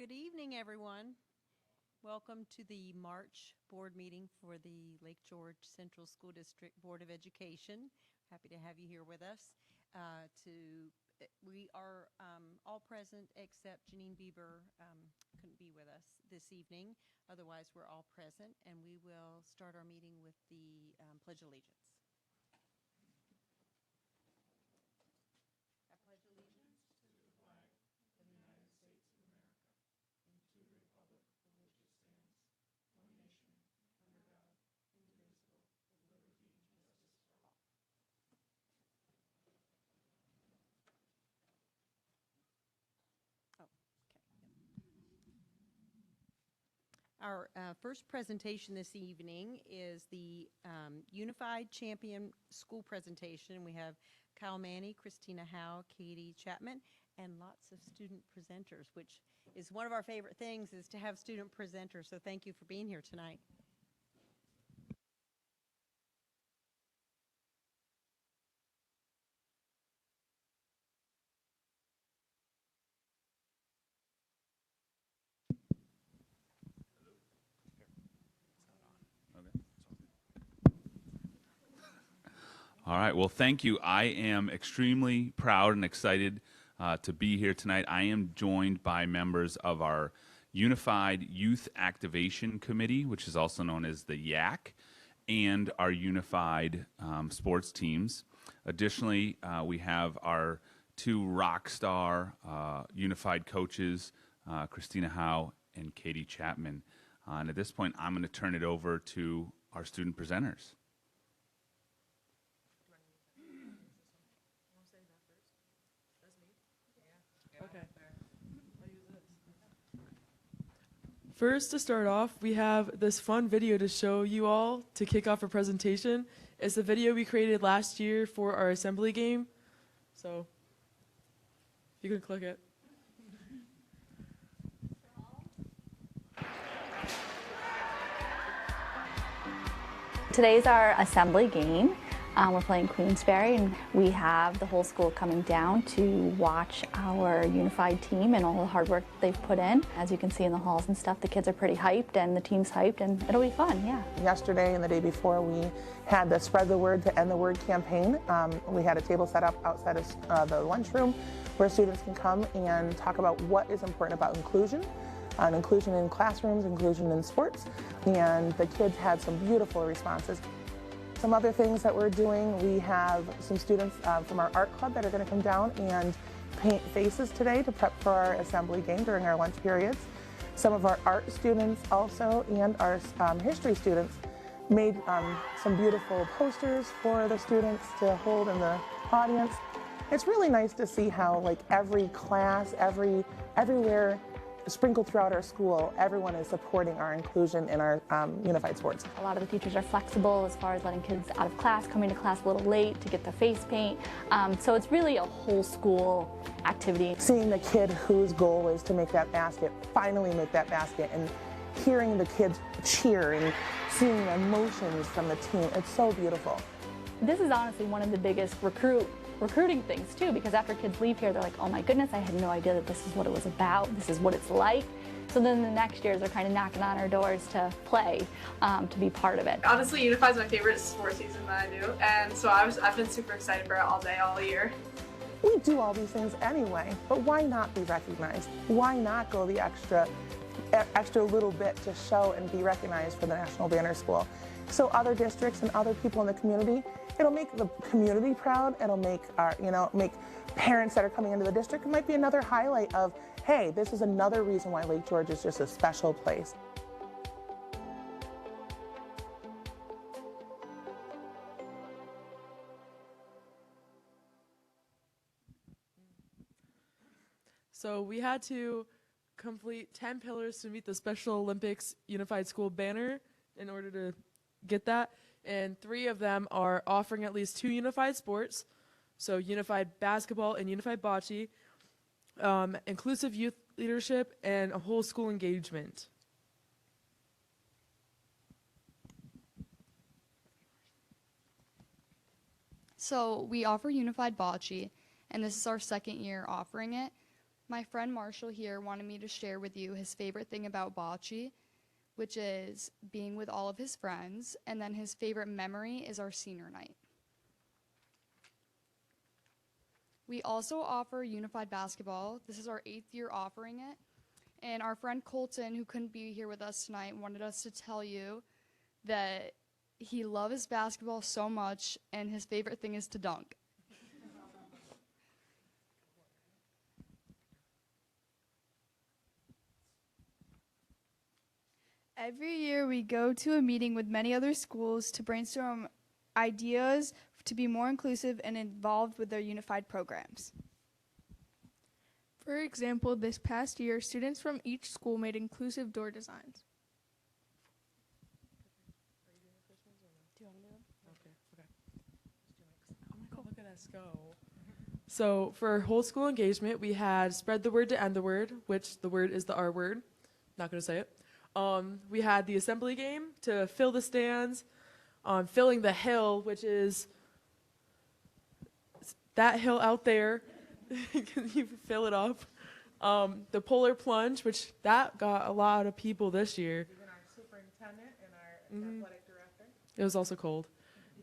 Good evening, everyone. Welcome to the March board meeting for the Lake George Central School District Board of Education. Happy to have you here with us. We are all present except Janine Bieber couldn't be with us this evening. Otherwise, we're all present, and we will start our meeting with the Pledge of Allegiance. I pledge allegiance to the flag of the United States of America and to the republic for which it stands, one nation, under God, indivisible, with liberty and justice for all. Oh, okay. Our first presentation this evening is the Unified Champion School presentation. We have Kyle Manny, Christina Howe, Katie Chapman, and lots of student presenters, which is one of our favorite things, is to have student presenters. So thank you for being here tonight. All right. Well, thank you. I am extremely proud and excited to be here tonight. I am joined by members of our Unified Youth Activation Committee, which is also known as the YAC, and our Unified Sports teams. Additionally, we have our two rock star Unified coaches, Christina Howe and Katie Chapman. And at this point, I'm going to turn it over to our student presenters. Okay. First, to start off, we have this fun video to show you all to kick off our presentation. It's the video we created last year for our assembly game. So, you can click it. Today's our assembly game. We're playing Queensberry, and we have the whole school coming down to watch our unified team and all the hard work they've put in. As you can see in the halls and stuff, the kids are pretty hyped and the team's hyped, and it'll be fun, yeah. Yesterday and the day before, we had the Spread the Word to End the Word campaign. We had a table set up outside of the lunchroom where students can come and talk about what is important about inclusion. Inclusion in classrooms, inclusion in sports, and the kids had some beautiful responses. Some other things that we're doing, we have some students from our art club that are going to come down and paint faces today to prep for our assembly game during our lunch periods. Some of our art students also, and our history students, made some beautiful posters for the students to hold in the audience. It's really nice to see how, like, every class, everywhere sprinkled throughout our school, everyone is supporting our inclusion in our unified sports. A lot of the teachers are flexible as far as letting kids out of class, coming to class a little late to get their face paint. So it's really a whole school activity. Seeing the kid whose goal is to make that basket, finally make that basket, and hearing the kids cheer and seeing the emotions from the team, it's so beautiful. This is honestly one of the biggest recruiting things too, because after kids leave here, they're like, oh my goodness, I had no idea that this is what it was about, this is what it's like. So then the next years they're kind of knocking on our doors to play, to be part of it. Honestly, Unified is my favorite sports season that I do, and so I've been super excited for it all day, all year. We do all these things anyway, but why not be recognized? Why not go the extra little bit to show and be recognized for the National Banner School? So other districts and other people in the community, it'll make the community proud. It'll make make parents that are coming into the district. It might be another highlight of, hey, this is another reason why Lake George is just a special place. So we had to complete 10 pillars to meet the Special Olympics Unified School banner in order to get that. And 3 of them are offering at least 2 unified sports, so unified basketball and unified bocce, inclusive youth leadership, and a whole school engagement. So we offer unified bocce, and this is our second year offering it. My friend Marshall here wanted me to share with you his favorite thing about bocce, which is being with all of his friends, and then his favorite memory is our senior night. We also offer unified basketball. This is our 8th year offering it. And our friend Colton, who couldn't be here with us tonight, wanted us to tell you that he loves basketball so much, and his favorite thing is to dunk. Every year we go to a meeting with many other schools to brainstorm ideas to be more inclusive and involved with their unified programs. For example, this past year, students from each school made inclusive door designs. Look at us go. So for whole school engagement, we had spread the word to end the word, which the word is the R word. Not going to say it. We had the assembly game to fill the stands, filling the hill, which is that hill out there. You fill it up. The polar plunge, which that got a lot of people this year. Even our superintendent and our athletic director. It was also cold.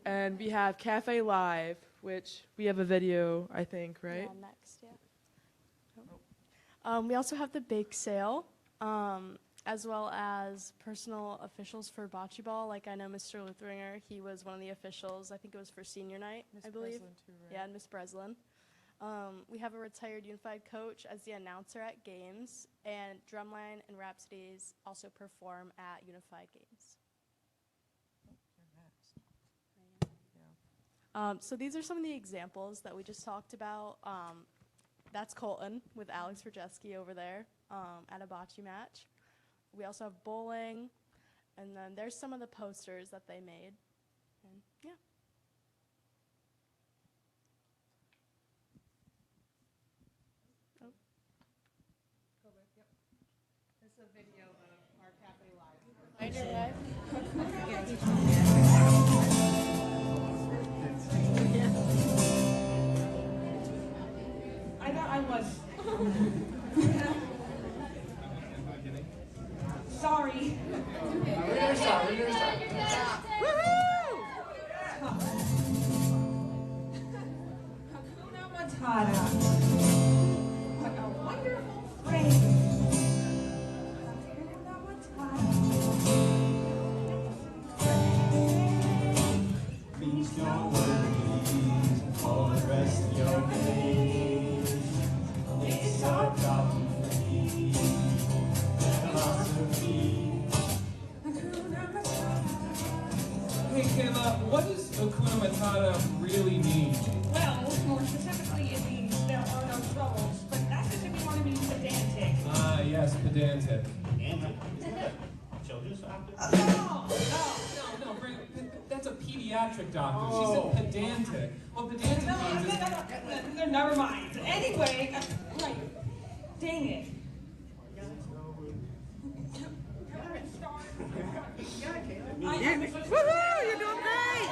And we have Cafe Live, which we have a video, I think, right? Yeah, next, yeah. We also have the bake sale, as well as personal officials for bocce ball. Like I know Mr. Luthringer, he was one of the officials. I think it was for senior night, I believe. Breslin too, right? Yeah, and Miss Breslin. We have a retired unified coach as the announcer at games, and Drumline and Rhapsodies also perform at unified games. So these are some of the examples that we just talked about. That's Colton with Alex Rojeski over there at a bocce match. We also have bowling, and then there's some of the posters that they made. And yeah. This is a video of our Cafe Live. I thought I was. Sorry. We're gonna start. Hakuna Matata. What a wonderful phrase. Hakuna Matata. Means no worries for the rest of your days. It's our philosophy. Hey, Kayla, what does Hakuna Matata really mean? Well, more specifically, it means there are no troubles, but that's just if you want to be pedantic. Ah, yes, pedantic. Children's doctor? No, that's a pediatric doctor. She said pedantic. What pedantic means is... Never mind. Anyway, right. Dang it. Woohoo! You're doing great!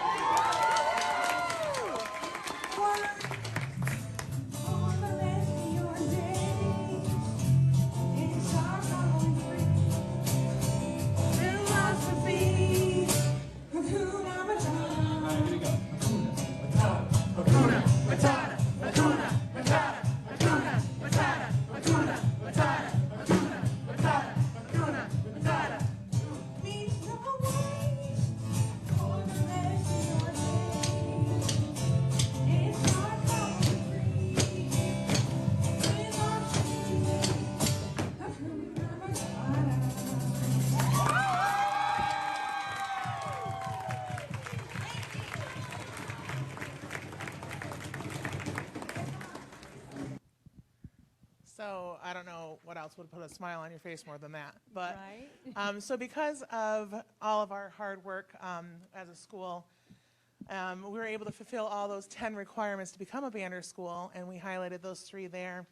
So I don't know what else would put a smile on your face more than that. But Right. so because of all of our hard work as a school, we were able to fulfill all those 10 requirements to become a banner school, and we highlighted those 3 there.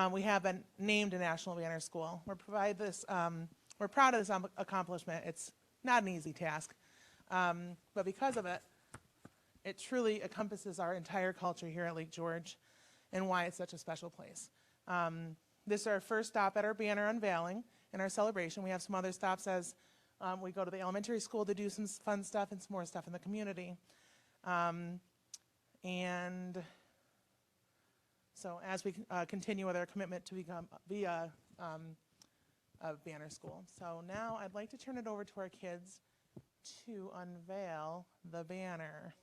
We have been named a National Banner School. We're proud of this accomplishment. It's not an easy task, but because of it, it truly encompasses our entire culture here at Lake George and why it's such a special place. This is our first stop at our banner unveiling and our celebration. We have some other stops as we go to the elementary school to do some fun stuff and some more stuff in the community. And so as we continue with our commitment to be a banner school. So now I'd like to turn it over to our kids to unveil the banner.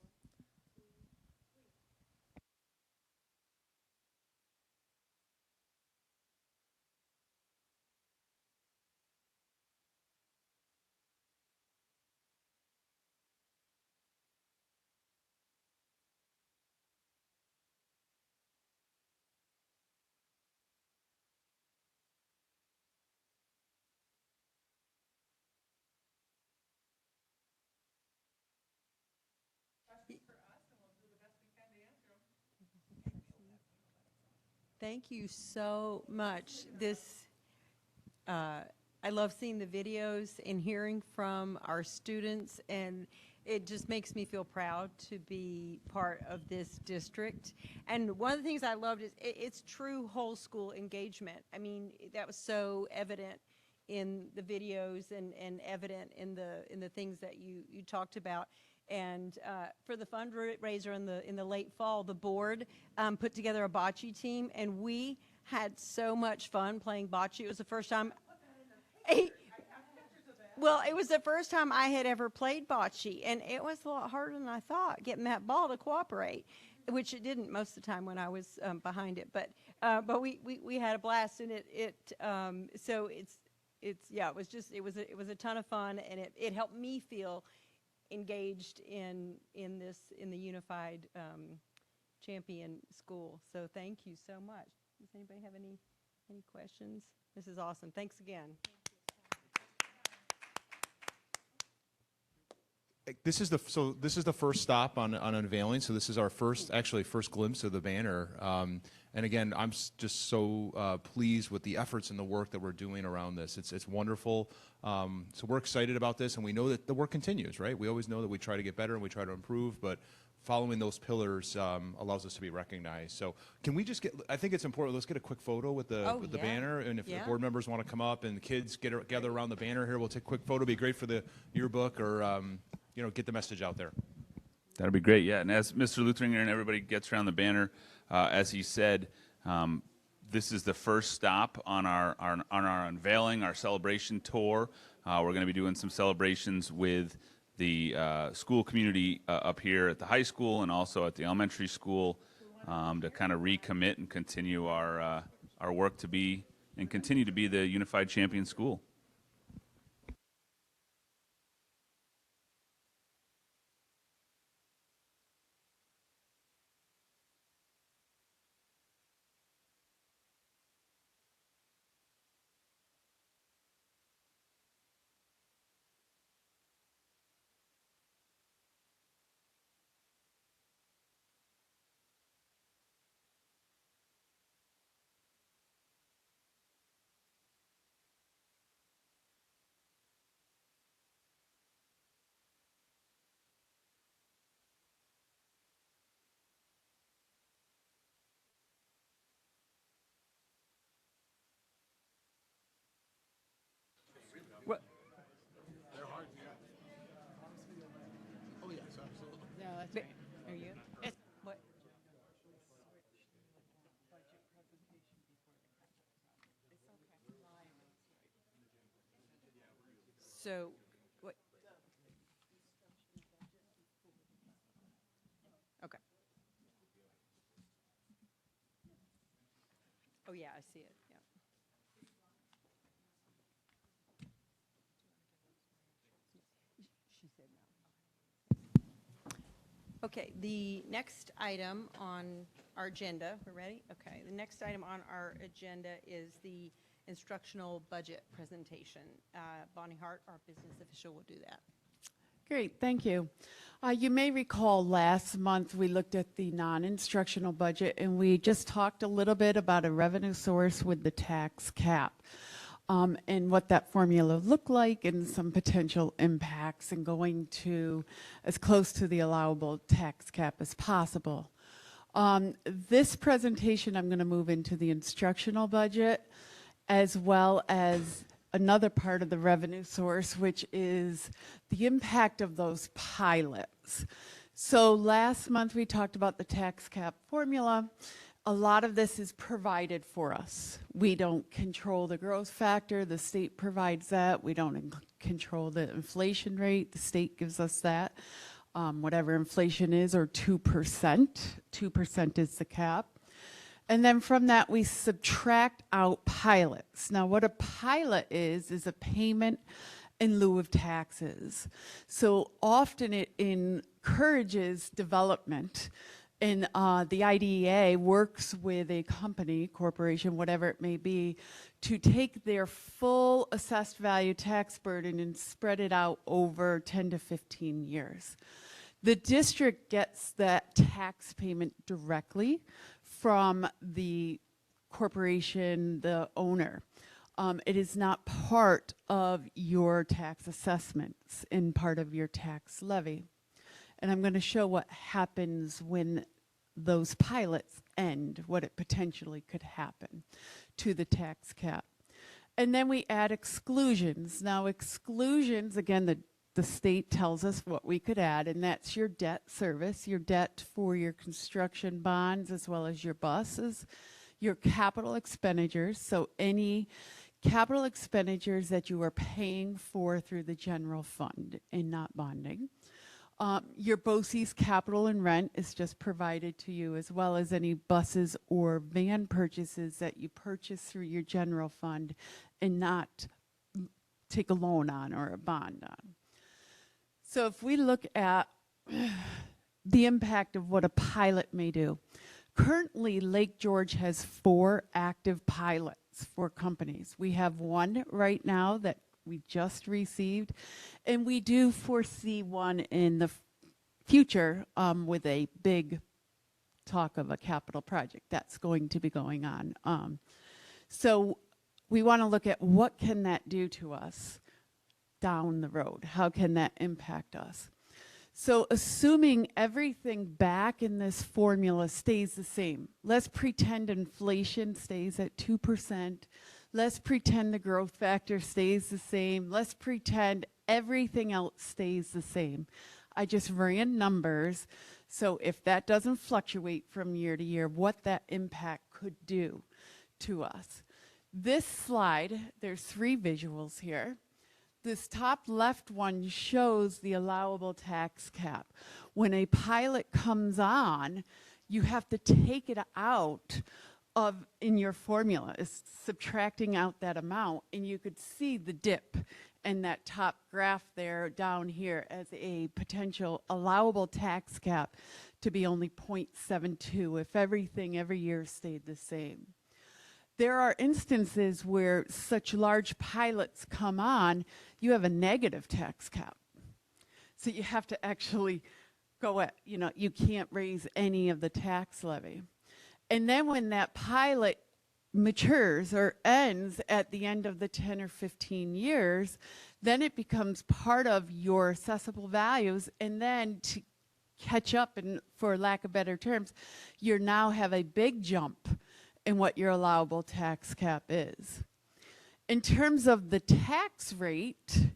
Thank you so much. I love seeing the videos and hearing from our students, and it just makes me feel proud to be part of this district. And one of the things I loved is it's true whole school engagement. I mean, that was so evident in the videos and evident in the things that you talked about. And for the fundraiser in the late fall, the board put together a bocce team, and we had so much fun playing bocce. It was the first time. Well, it was the first time I had ever played bocce, and it was a lot harder than I thought, getting that ball to cooperate, which it didn't most of the time when I was behind it. But we had a blast, and it was a ton of fun, and it helped me feel engaged in the Unified Champion School. So thank you so much. Does anybody have any questions? This is awesome. Thanks again. This is the first stop on unveiling. So this is our first glimpse of the banner. And again, I'm just so pleased with the efforts and the work that we're doing around this. It's wonderful. So we're excited about this, and we know that the work continues, right? We always know that we try to get better and we try to improve, but following those pillars allows us to be recognized. So can we just I think it's important, let's get a quick photo with the banner, and if the board members want to come up and the kids gather around the banner here, we'll take a quick photo. It'd be great for the yearbook, or get the message out there. That'd be great, yeah. And as Mr. Luthringer and everybody gets around the banner, as he said, this is the first stop on our unveiling, our celebration tour. We're going to be doing some celebrations with the school community up here at the high school and also at the elementary school to kind of recommit and continue our work to be and continue to be the Unified Champion School. Are you? What? So, what? Okay. Oh yeah, I see it. Yeah. She said no. Okay, the next item on our agenda, we're ready? Okay, the next item on our agenda is the instructional budget presentation. Bonnie Hart, our business official, will do that. Great, thank you. You may recall last month we looked at the non-instructional budget, and we just talked a little bit about a revenue source with the tax cap. And what that formula looked like and some potential impacts and going to as close to the allowable tax cap as possible. This presentation, I'm going to move into the instructional budget, as well as another part of the revenue source, which is the impact of those pilots. So last month we talked about the tax cap formula. A lot of this is provided for us. We don't control the growth factor. The state provides that. We don't control the inflation rate. The state gives us that. Whatever inflation is, or 2%. 2% is the cap. And then from that, we subtract out pilots. Now, what a pilot is a payment in lieu of taxes. So often it encourages development. And the IDEA works with a company, corporation, whatever it may be, to take their full assessed value tax burden and spread it out over 10 to 15 years. The district gets that tax payment directly from the corporation, the owner. It is not part of your tax assessments and part of your tax levy. And I'm going to show what happens when those pilots end, what it potentially could happen to the tax cap. And then we add exclusions. Now, exclusions, again, the state tells us what we could add, and that's your debt service, your debt for your construction bonds, as well as your buses, your capital expenditures, so any capital expenditures that you are paying for through the general fund and not bonding. Your BOCES capital and rent is just provided to you, as well as any buses or van purchases that you purchase through your general fund and not take a loan on or a bond on. So if we look at the impact of what a pilot may do, currently Lake George has 4 active pilots for companies. We have one right now that we just received, and we do foresee one in the future with a big talk of a capital project that's going to be going on. So we want to look at what can that do to us down the road? How can that impact us? So assuming everything back in this formula stays the same, let's pretend inflation stays at 2%. Let's pretend the growth factor stays the same. Let's pretend everything else stays the same. I just ran numbers. So if that doesn't fluctuate from year to year, what that impact could do to us. This slide, there's 3 visuals here. This top left one shows the allowable tax cap. When a pilot comes on, you have to take it out of in your formula, is subtracting out that amount, and you could see the dip in that top graph there down here as a potential allowable tax cap to be only 0.72 if everything every year stayed the same. There are instances where such large pilots come on, you have a negative tax cap. So you have to actually go at, you can't raise any of the tax levy. And then when that pilot matures or ends at the end of the 10 or 15 years, then it becomes part of your assessable values, and then to catch up, and for lack of better terms, you now have a big jump in what your allowable tax cap is. In terms of the tax rate,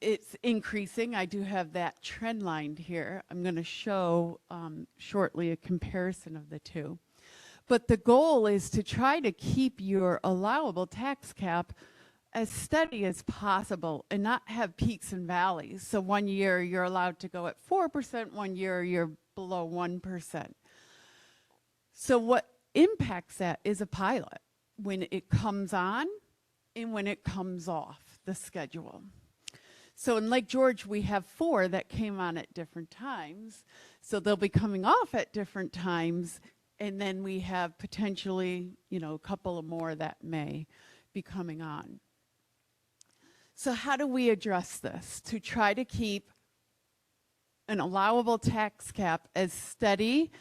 it's increasing. I do have that trend line here. I'm going to show shortly a comparison of the two. But the goal is to try to keep your allowable tax cap as steady as possible and not have peaks and valleys. So one year you're allowed to go at 4%, one year you're below 1%. So what impacts that is a pilot when it comes on and when it comes off the schedule. So in Lake George, we have 4 that came on at different times. So they'll be coming off at different times. And then we have potentially, a couple of more that may be coming on. So how do we address this to try to keep an allowable tax cap as steady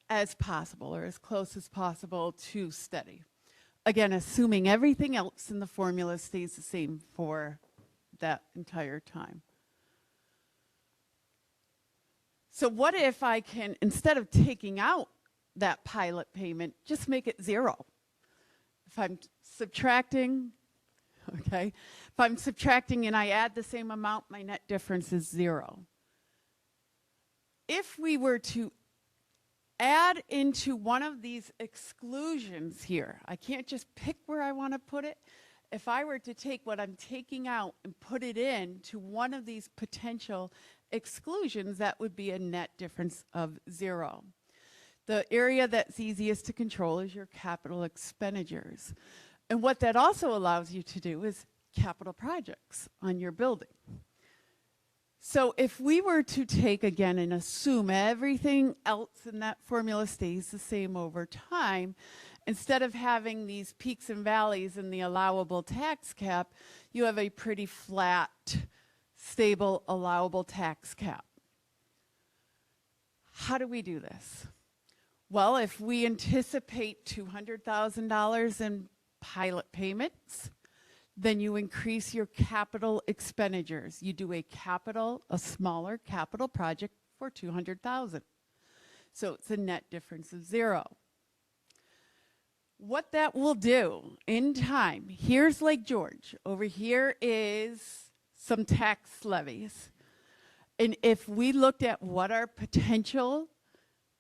as possible, or as close as possible to steady? Again, assuming everything else in the formula stays the same for that entire time. So what if I can, instead of taking out that pilot payment, just make it 0. If I'm subtracting, okay, if I'm subtracting and I add the same amount, my net difference is 0. If we were to add into one of these exclusions here, I can't just pick where I want to put it. If I were to take what I'm taking out and put it in to one of these potential exclusions, that would be a net difference of 0. The area that's easiest to control is your capital expenditures. And what that also allows you to do is capital projects on your building. So if we were to take again and assume everything else in that formula stays the same over time, instead of having these peaks and valleys in the allowable tax cap, you have a pretty flat, stable allowable tax cap. How do we do this? Well, if we anticipate $200,000 in pilot payments, then you increase your capital expenditures. You do a smaller capital project for $200,000. So it's a net difference of 0. What that will do in time, here's Lake George. Over here is some tax levies. And if we looked at what our potential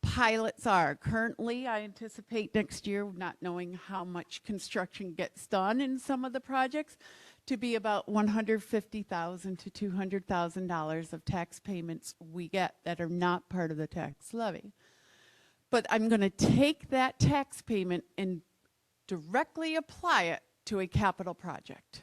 pilots are, currently I anticipate next year, not knowing how much construction gets done in some of the projects, to be about $150,000 to $200,000 of tax payments we get that are not part of the tax levy. But I'm going to take that tax payment and directly apply it to a capital project.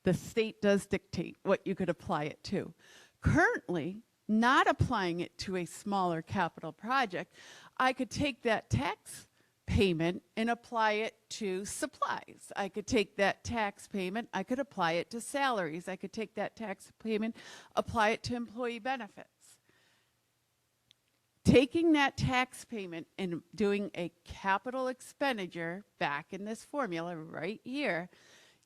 The state does dictate what you could apply it to. Currently, not applying it to a smaller capital project, I could take that tax payment and apply it to supplies. I could take that tax payment, I could apply it to salaries. I could take that tax payment, apply it to employee benefits. Taking that tax payment and doing a capital expenditure back in this formula right here,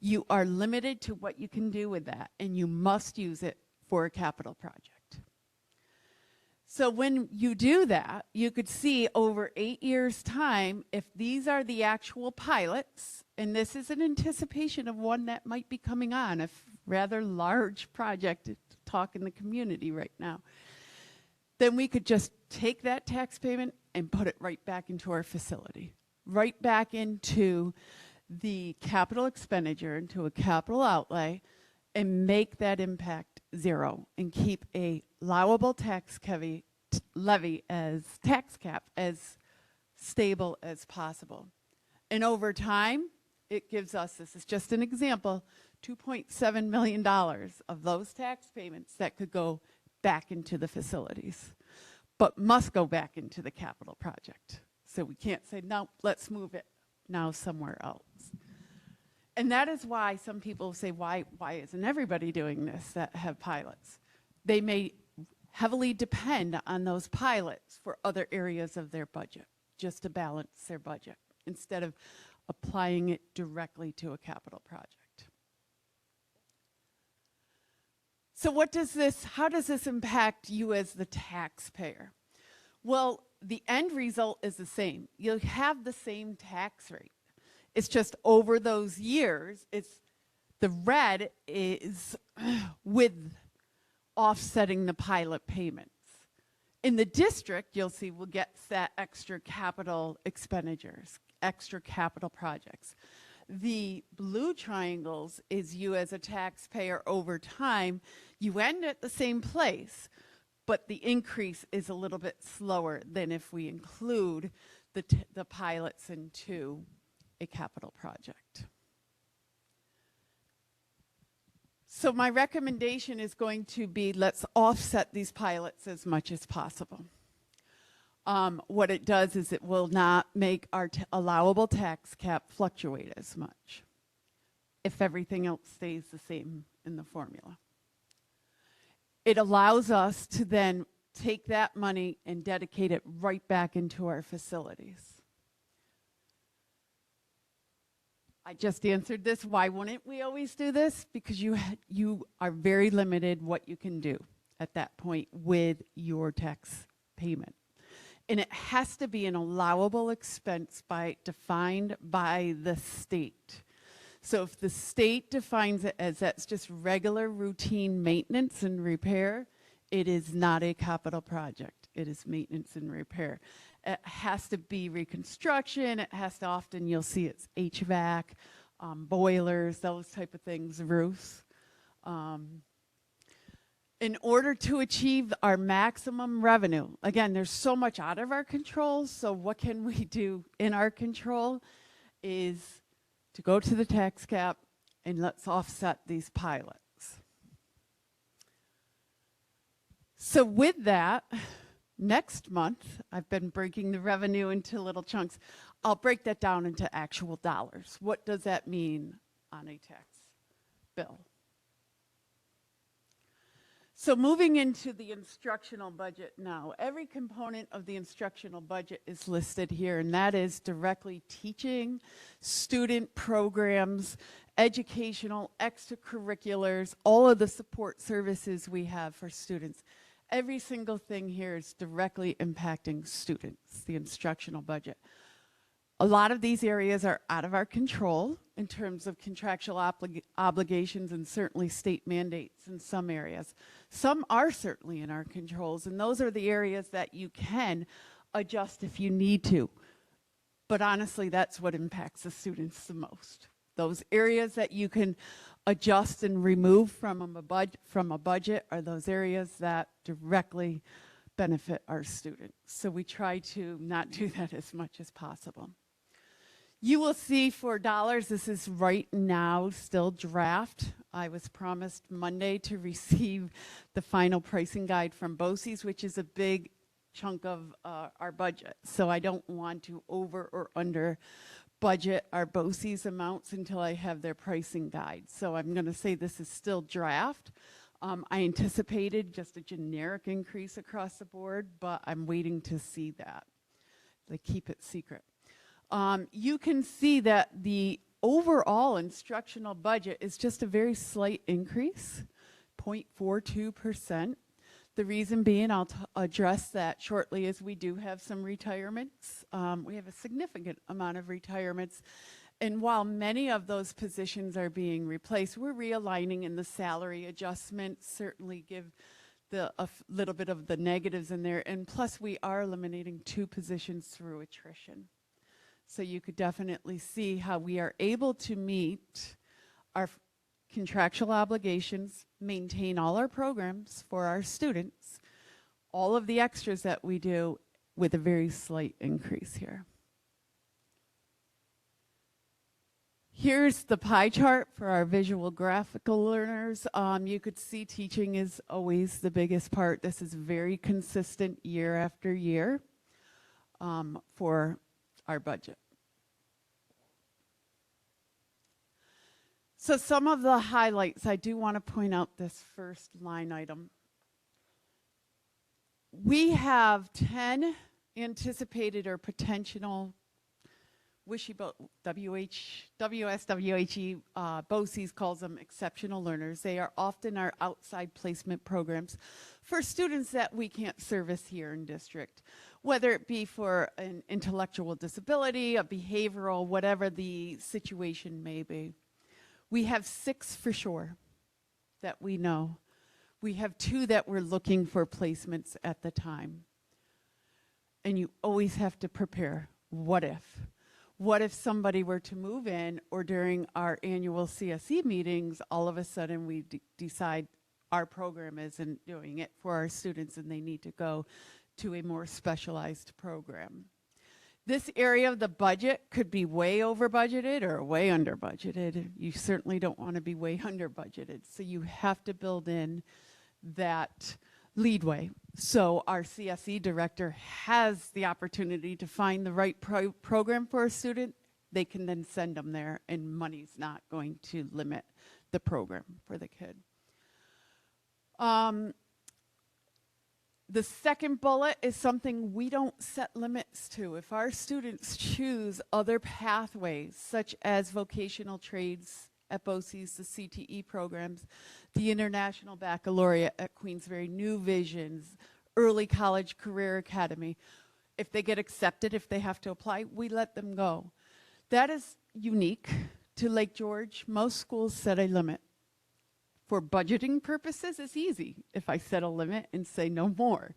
you are limited to what you can do with that, and you must use it for a capital project. So when you do that, you could see over 8 years' time, if these are the actual pilots, and this is an anticipation of one that might be coming on, a rather large project to talk in the community right now, then we could just take that tax payment and put it right back into our facility, right back into the capital expenditure, into a capital outlay, and make that impact 0 and keep a allowable tax levy as tax cap as stable as possible. And over time, it gives us, this is just an example, $2.7 million of those tax payments that could go back into the facilities, but must go back into the capital project. So we can't say, no, let's move it now somewhere else. And that is why some people say, why isn't everybody doing this that have pilots? They may heavily depend on those pilots for other areas of their budget, just to balance their budget, instead of applying it directly to a capital project. So how does this impact you as the taxpayer? Well, the end result is the same. You'll have the same tax rate. It's just over those years, the red is with offsetting the pilot payments. In the district, you'll see we'll get that extra capital expenditures, extra capital projects. The blue triangles is you as a taxpayer over time. You end at the same place, but the increase is a little bit slower than if we include the pilots into a capital project. So my recommendation is going to be, let's offset these pilots as much as possible. What it does is it will not make our allowable tax cap fluctuate as much if everything else stays the same in the formula. It allows us to then take that money and dedicate it right back into our facilities. I just answered this. Why wouldn't we always do this? Because you are very limited what you can do at that point with your tax payment. And it has to be an allowable expense defined by the state. So if the state defines it as that's just regular routine maintenance and repair, it is not a capital project. It is maintenance and repair. It has to be reconstruction. It has to often, you'll see it's HVAC, boilers, those type of things, roofs. In order to achieve our maximum revenue, again, there's so much out of our control, so what can we do in our control is to go to the tax cap and let's offset these pilots. So with that, next month, I've been breaking the revenue into little chunks. I'll break that down into actual dollars. What does that mean on a tax bill? So moving into the instructional budget now, every component of the instructional budget is listed here, and that is directly teaching, student programs, educational, extracurriculars, all of the support services we have for students. Every single thing here is directly impacting students, the instructional budget. A lot of these areas are out of our control in terms of contractual obligations and certainly state mandates in some areas. Some are certainly in our controls, and those are the areas that you can adjust if you need to. But honestly, that's what impacts the students the most. Those areas that you can adjust and remove from a budget are those areas that directly benefit our students. So we try to not do that as much as possible. You will see for dollars, this is right now still draft. I was promised Monday to receive the final pricing guide from BOCES, which is a big chunk of our budget. So I don't want to over or under budget our BOCES amounts until I have their pricing guide. So I'm going to say this is still draft. I anticipated just a generic increase across the board, but I'm waiting to see that. They keep it secret. You can see that the overall instructional budget is just a very slight increase, 0.42%. The reason being, I'll address that shortly, is we do have some retirements. We have a significant amount of retirements. And while many of those positions are being replaced, we're realigning in the salary adjustments, certainly give a little bit of the negatives in there. And plus, we are eliminating 2 positions through attrition. So you could definitely see how we are able to meet our contractual obligations, maintain all our programs for our students, all of the extras that we do with a very slight increase here. Here's the pie chart for our visual graphical learners. You could see teaching is always the biggest part. This is very consistent year after year for our budget. So some of the highlights, I do want to point out this first line item. We have 10 anticipated or potential WSWHE, BOCES calls them exceptional learners. They are often our outside placement programs for students that we can't service here in district, whether it be for an intellectual disability, a behavioral, whatever the situation may be. We have 6 for sure that we know. We have 2 that we're looking for placements at the time. And you always have to prepare. What if? What if somebody were to move in, or during our annual CSE meetings, all of a sudden we decide our program isn't doing it for our students and they need to go to a more specialized program? This area of the budget could be way over budgeted or way under budgeted. You certainly don't want to be way under budgeted. So you have to build in that leadway. So our CSE director has the opportunity to find the right program for a student. They can then send them there, and money's not going to limit the program for the kid. The second bullet is something we don't set limits to. If our students choose other pathways, such as vocational trades at BOCES, the CTE programs, the International Baccalaureate at Queensbury, New Visions, Early College Career Academy, If they get accepted, if they have to apply, we let them go. That is unique to Lake George. Most schools set a limit. For budgeting purposes, it's easy if I set a limit and say no more.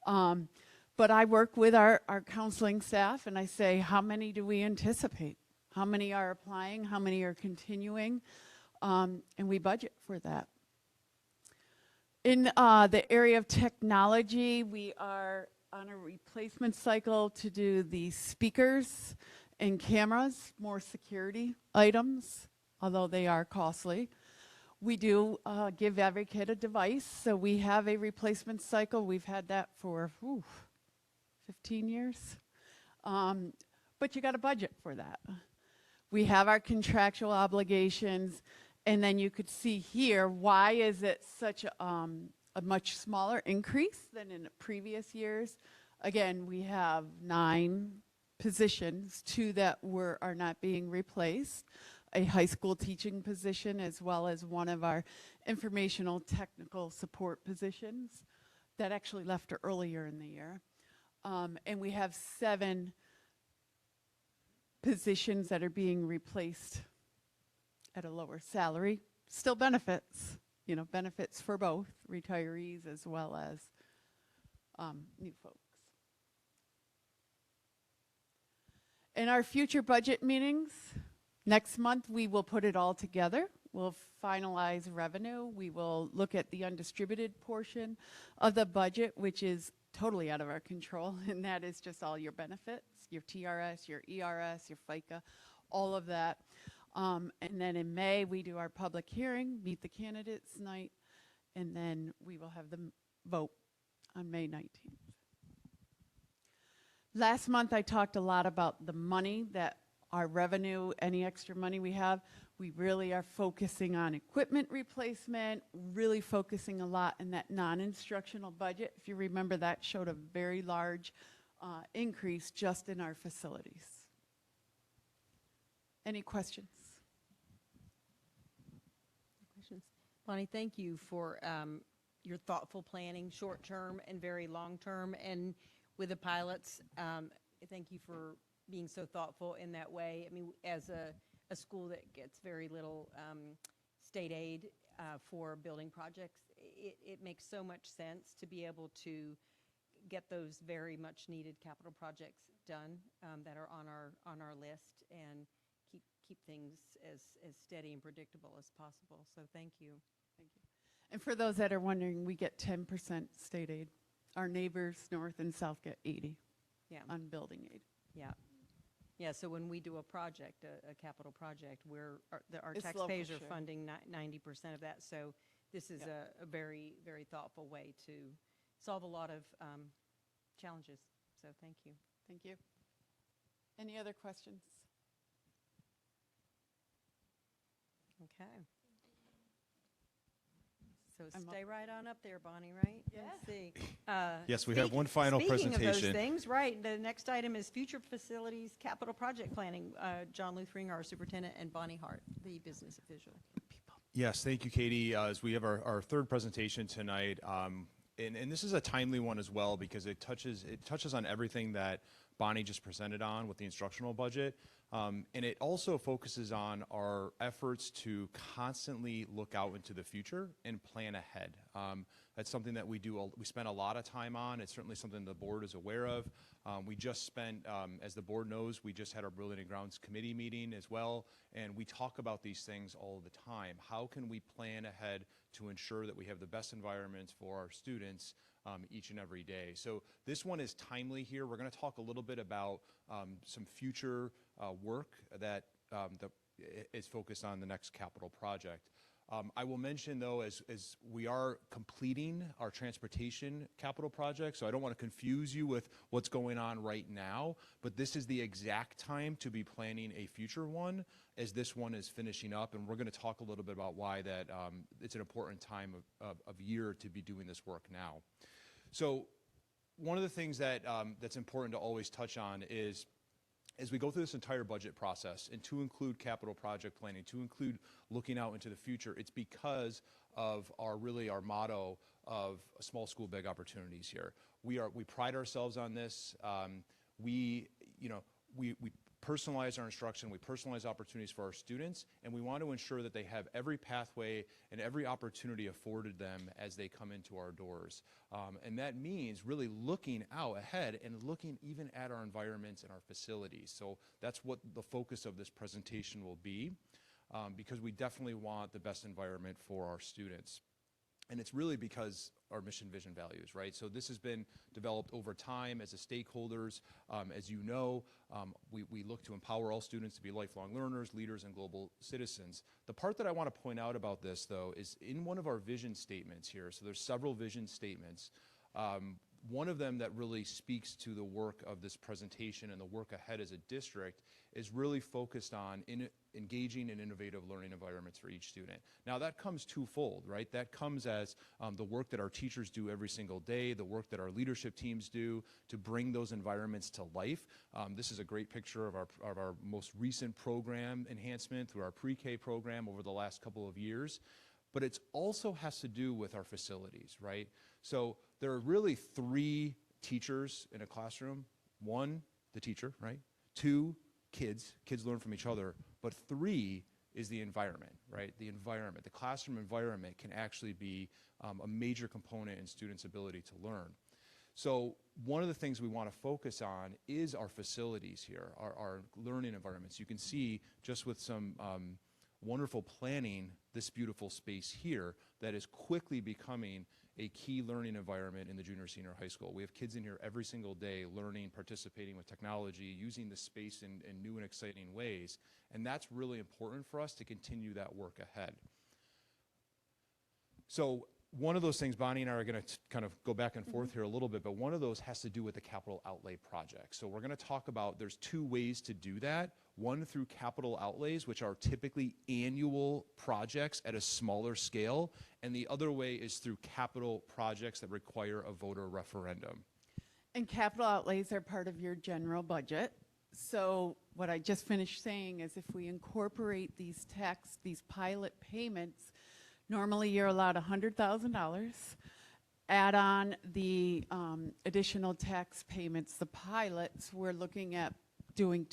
But I work with our counseling staff and I say, how many do we anticipate? How many are applying? How many are continuing? And we budget for that. In the area of technology, we are on a replacement cycle to do the speakers and cameras, more security items, although they are costly. We do give every kid a device, so we have a replacement cycle. We've had that for 15 years. But you got a budget for that. We have our contractual obligations, and then you could see here, why is it such a much smaller increase than in previous years? Again, we have 9 positions, 2 that are not being replaced, a high school teaching position, as well as one of our informational technical support positions that actually left earlier in the year. And we have 7 positions that are being replaced at a lower salary. Still benefits, benefits for both retirees as well as new folks. In our future budget meetings, next month we will put it all together. We'll finalize revenue. We will look at the undistributed portion of the budget, which is totally out of our control, and that is just all your benefits, your TRS, your ERS, your FICA, all of that. And then in May, we do our public hearing, meet the candidates night, and then we will have the vote on May 19th. Last month, I talked a lot about the money that our revenue, any extra money we have. We really are focusing on equipment replacement, really focusing a lot in that non-instructional budget. If you remember, that showed a very large increase just in our facilities. Any questions? Questions? Bonnie, thank you for your thoughtful planning, short-term and very long-term. And with the pilots, thank you for being so thoughtful in that way. I mean, as a school that gets very little state aid for building projects, it makes so much sense to be able to get those very much needed capital projects done that are on our list and keep things as steady and predictable as possible. So thank you. Thank you. And for those that are wondering, we get 10% state aid. Our neighbors north and south get 80 on building aid. Yeah. Yeah, so when we do a project, a capital project, our It's taxpayers are local share. funding 90% of that. So this is a very, very thoughtful way to solve a lot of challenges. So thank you. Thank you. Any other questions? Okay. So I'm up. stay right on up there, Bonnie, right? Yeah. Let's see. Yes, we have one final Speaking of those presentation. things, right, the next item is future facilities capital project planning. John Luthering, our superintendent, and Bonnie Hart, the business official. Yes, thank you, Katie. As we have our third presentation tonight, and this is a timely one as well because it touches on everything that Bonnie just presented on with the instructional budget. And it also focuses on our efforts to constantly look out into the future and plan ahead. That's something that we spend a lot of time on. It's certainly something the board is aware of. We just spent, as the board knows, we just had our Building and Grounds Committee meeting as well, and we talk about these things all the time. How can we plan ahead to ensure that we have the best environments for our students each and every day? So this one is timely here. We're going to talk a little bit about some future work that is focused on the next capital project. I will mention, though, as we are completing our transportation capital project, so I don't want to confuse you with what's going on right now, but this is the exact time to be planning a future one as this one is finishing up, and we're going to talk a little bit about why that it's an important time of year to be doing this work now. So one of the things that that's important to always touch on is, as we go through this entire budget process, and to include capital project planning, to include looking out into the future, it's because of our motto of a small school, big opportunities here. we pride ourselves on this. We personalize our instruction, we personalize opportunities for our students, and we want to ensure that they have every pathway and every opportunity afforded them as they come into our doors. And that means really looking out ahead and looking even at our environments and our facilities. So that's what the focus of this presentation will be, because we definitely want the best environment for our students. And it's really because our mission, vision, values, right? So this has been developed over time as a stakeholders. As you know, we look to empower all students to be lifelong learners, leaders, and global citizens. The part that I want to point out about this, though, is in one of our vision statements here. So there's several vision statements. One of them that really speaks to the work of this presentation and the work ahead as a district is really focused on engaging in innovative learning environments for each student. Now that comes twofold, right? That comes as the work that our teachers do every single day, the work that our leadership teams do to bring those environments to life. This is a great picture of our most recent program enhancement through our pre-K program over the last couple of years. But it also has to do with our facilities, right? So there are really 3 teachers in a classroom. 1, the teacher, right? 2, kids learn from each other. But 3 is the environment, right? The environment, the classroom environment can actually be a major component in students' ability to learn. So one of the things we want to focus on is our facilities here, our learning environments. You can see just with some wonderful planning, this beautiful space here that is quickly becoming a key learning environment in the junior senior high school. We have kids in here every single day learning, participating with technology, using the space in new and exciting ways. And that's really important for us to continue that work ahead. So one of those things, Bonnie and I are going to kind of go back and forth here a little bit, but one of those has to do with the capital outlay project. So we're going to talk about, there's 2 ways to do that. One through capital outlays, which are typically annual projects at a smaller scale, and the other way is through capital projects that require a voter referendum. And capital outlays are part of your general budget. So what I just finished saying is if we incorporate these pilot payments, normally you're allowed $100,000. Add on the additional tax payments, the pilots, we're looking at doing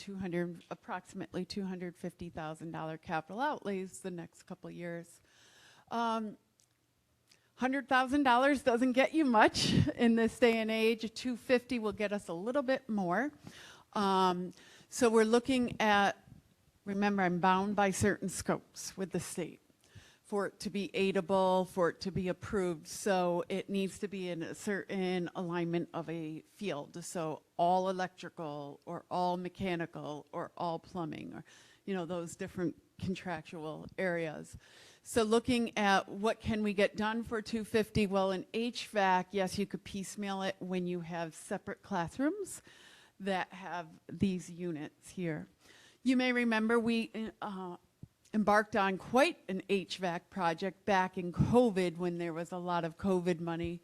approximately $250,000 capital outlays the next couple of years. $100,000 doesn't get you much in this day and age. $250,000 will get us a little bit more. So we're looking at, remember, I'm bound by certain scopes with the state for it to be aidable, for it to be approved. So it needs to be in a certain alignment of a field. So all electrical or all mechanical or all plumbing or, those different contractual areas. So looking at what can we get done for $250,000, well, in HVAC, yes, you could piecemeal it when you have separate classrooms that have these units here. You may remember we embarked on quite an HVAC project back in COVID when there was a lot of COVID money,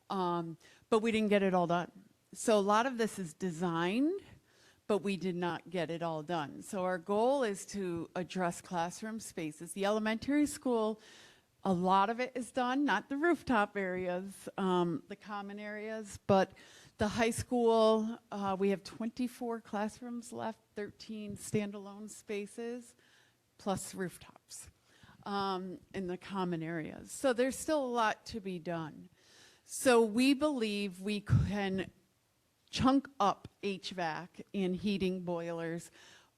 but we didn't get it all done. So a lot of this is designed, but we did not get it all done. So our goal is to address classroom spaces. The elementary school, a lot of it is done, not the rooftop areas, the common areas, but the high school, we have 24 classrooms left, 13 standalone spaces, plus rooftops in the common areas. So there's still a lot to be done. So we believe we can chunk up HVAC and heating boilers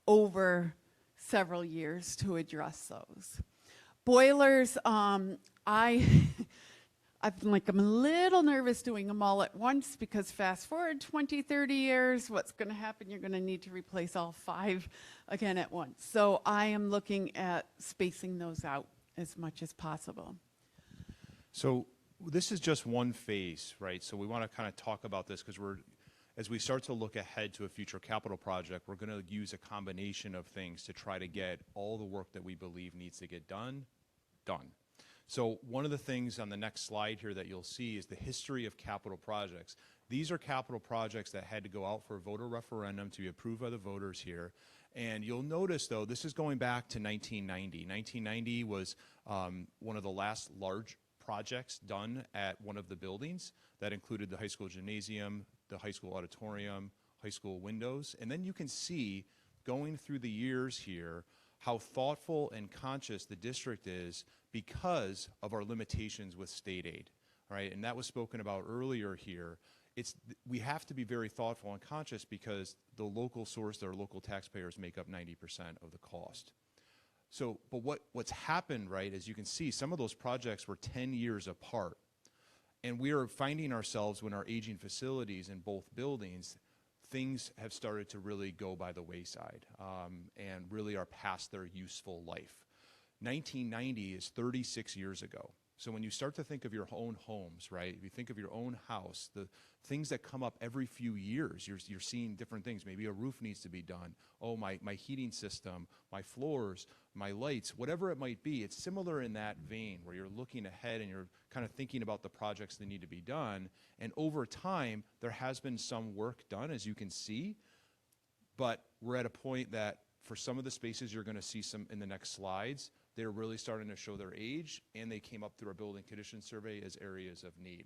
over several years to address those. Boilers, I'm a little nervous doing them all at once because fast forward 20, 30 years, what's going to happen? You're going to need to replace all 5 again at once. So I am looking at spacing those out as much as possible. So this is just one phase, right? So we want to kind of talk about this because as we start to look ahead to a future capital project, we're going to use a combination of things to try to get all the work that we believe needs to get done. So one of the things on the next slide here that you'll see is the history of capital projects. These are capital projects that had to go out for a voter referendum to be approved by the voters here. And you'll notice, though, this is going back to 1990. 1990 was one of the last large projects done at one of the buildings. That included the high school gymnasium, the high school auditorium, high school windows. And then you can see, going through the years here, how thoughtful and conscious the district is because of our limitations with state aid, right? And that was spoken about earlier here. We have to be very thoughtful and conscious because the local source, our local taxpayers, make up 90% of the cost. So, but what's happened, right, as you can see, some of those projects were 10 years apart. And we are finding ourselves, when our aging facilities in both buildings, things have started to really go by the wayside and really are past their useful life. 1990 is 36 years ago. So when you start to think of your own homes, right, if you think of your own house, the things that come up every few years, you're seeing different things. Maybe a roof needs to be done. Oh, my heating system, my floors, my lights, whatever it might be. It's similar in that vein where you're looking ahead and you're kind of thinking about the projects that need to be done. And over time, there has been some work done, as you can see. But we're at a point that for some of the spaces you're going to see some in the next slides, they're really starting to show their age, and they came up through our building condition survey as areas of need.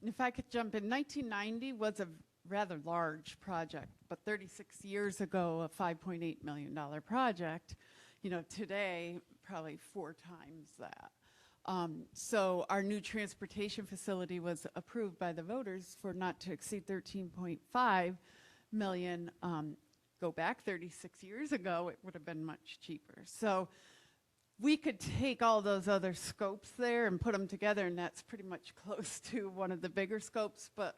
And if I could jump in, 1990 was a rather large project, but 36 years ago, a $5.8 million project, today, probably 4 times that. So our new transportation facility was approved by the voters for not to exceed 13.5 million. Go back 36 years ago, it would have been much cheaper. So we could take all those other scopes there and put them together, and that's pretty much close to one of the bigger scopes, but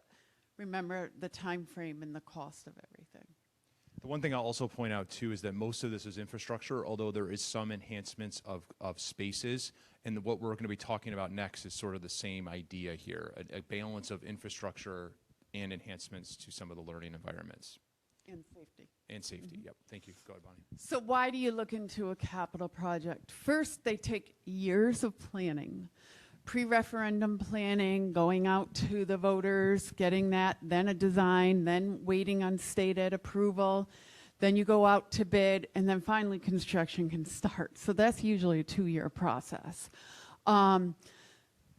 remember the time frame and the cost of everything. The one thing I'll also point out too is that most of this is infrastructure, although there is some enhancements of spaces, and what we're going to be talking about next is sort of the same idea here, a balance of infrastructure and enhancements to some of the learning environments. And safety. And safety, yep. Thank you. Go ahead, Bonnie. So why do you look into a capital project? First, they take years of planning. Pre-referendum planning, going out to the voters, getting that, then a design, then waiting on state ed approval. Then you go out to bid, and then finally construction can start. So that's usually a 2-year process.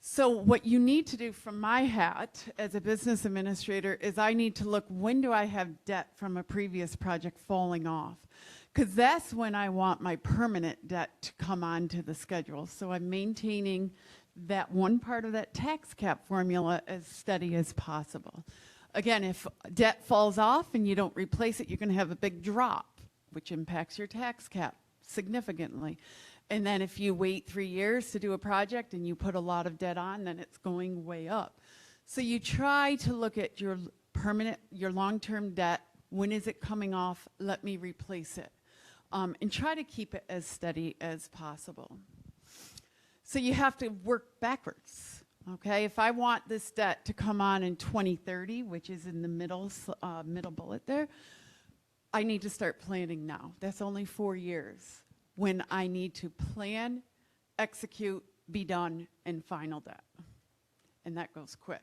So what you need to do from my hat as a business administrator is I need to look, when do I have debt from a previous project falling off? Because that's when I want my permanent debt to come onto the schedule. So I'm maintaining that one part of that tax cap formula as steady as possible. Again, if debt falls off and you don't replace it, you're going to have a big drop, which impacts your tax cap significantly. And then if you wait 3 years to do a project and you put a lot of debt on, then it's going way up. So you try to look at your your long-term debt. When is it coming off? Let me replace it. And try to keep it as steady as possible. So you have to work backwards, okay? If I want this debt to come on in 2030, which is in the middle bullet there, I need to start planning now. That's only 4 years when I need to plan, execute, be done, and final debt. And that goes quick.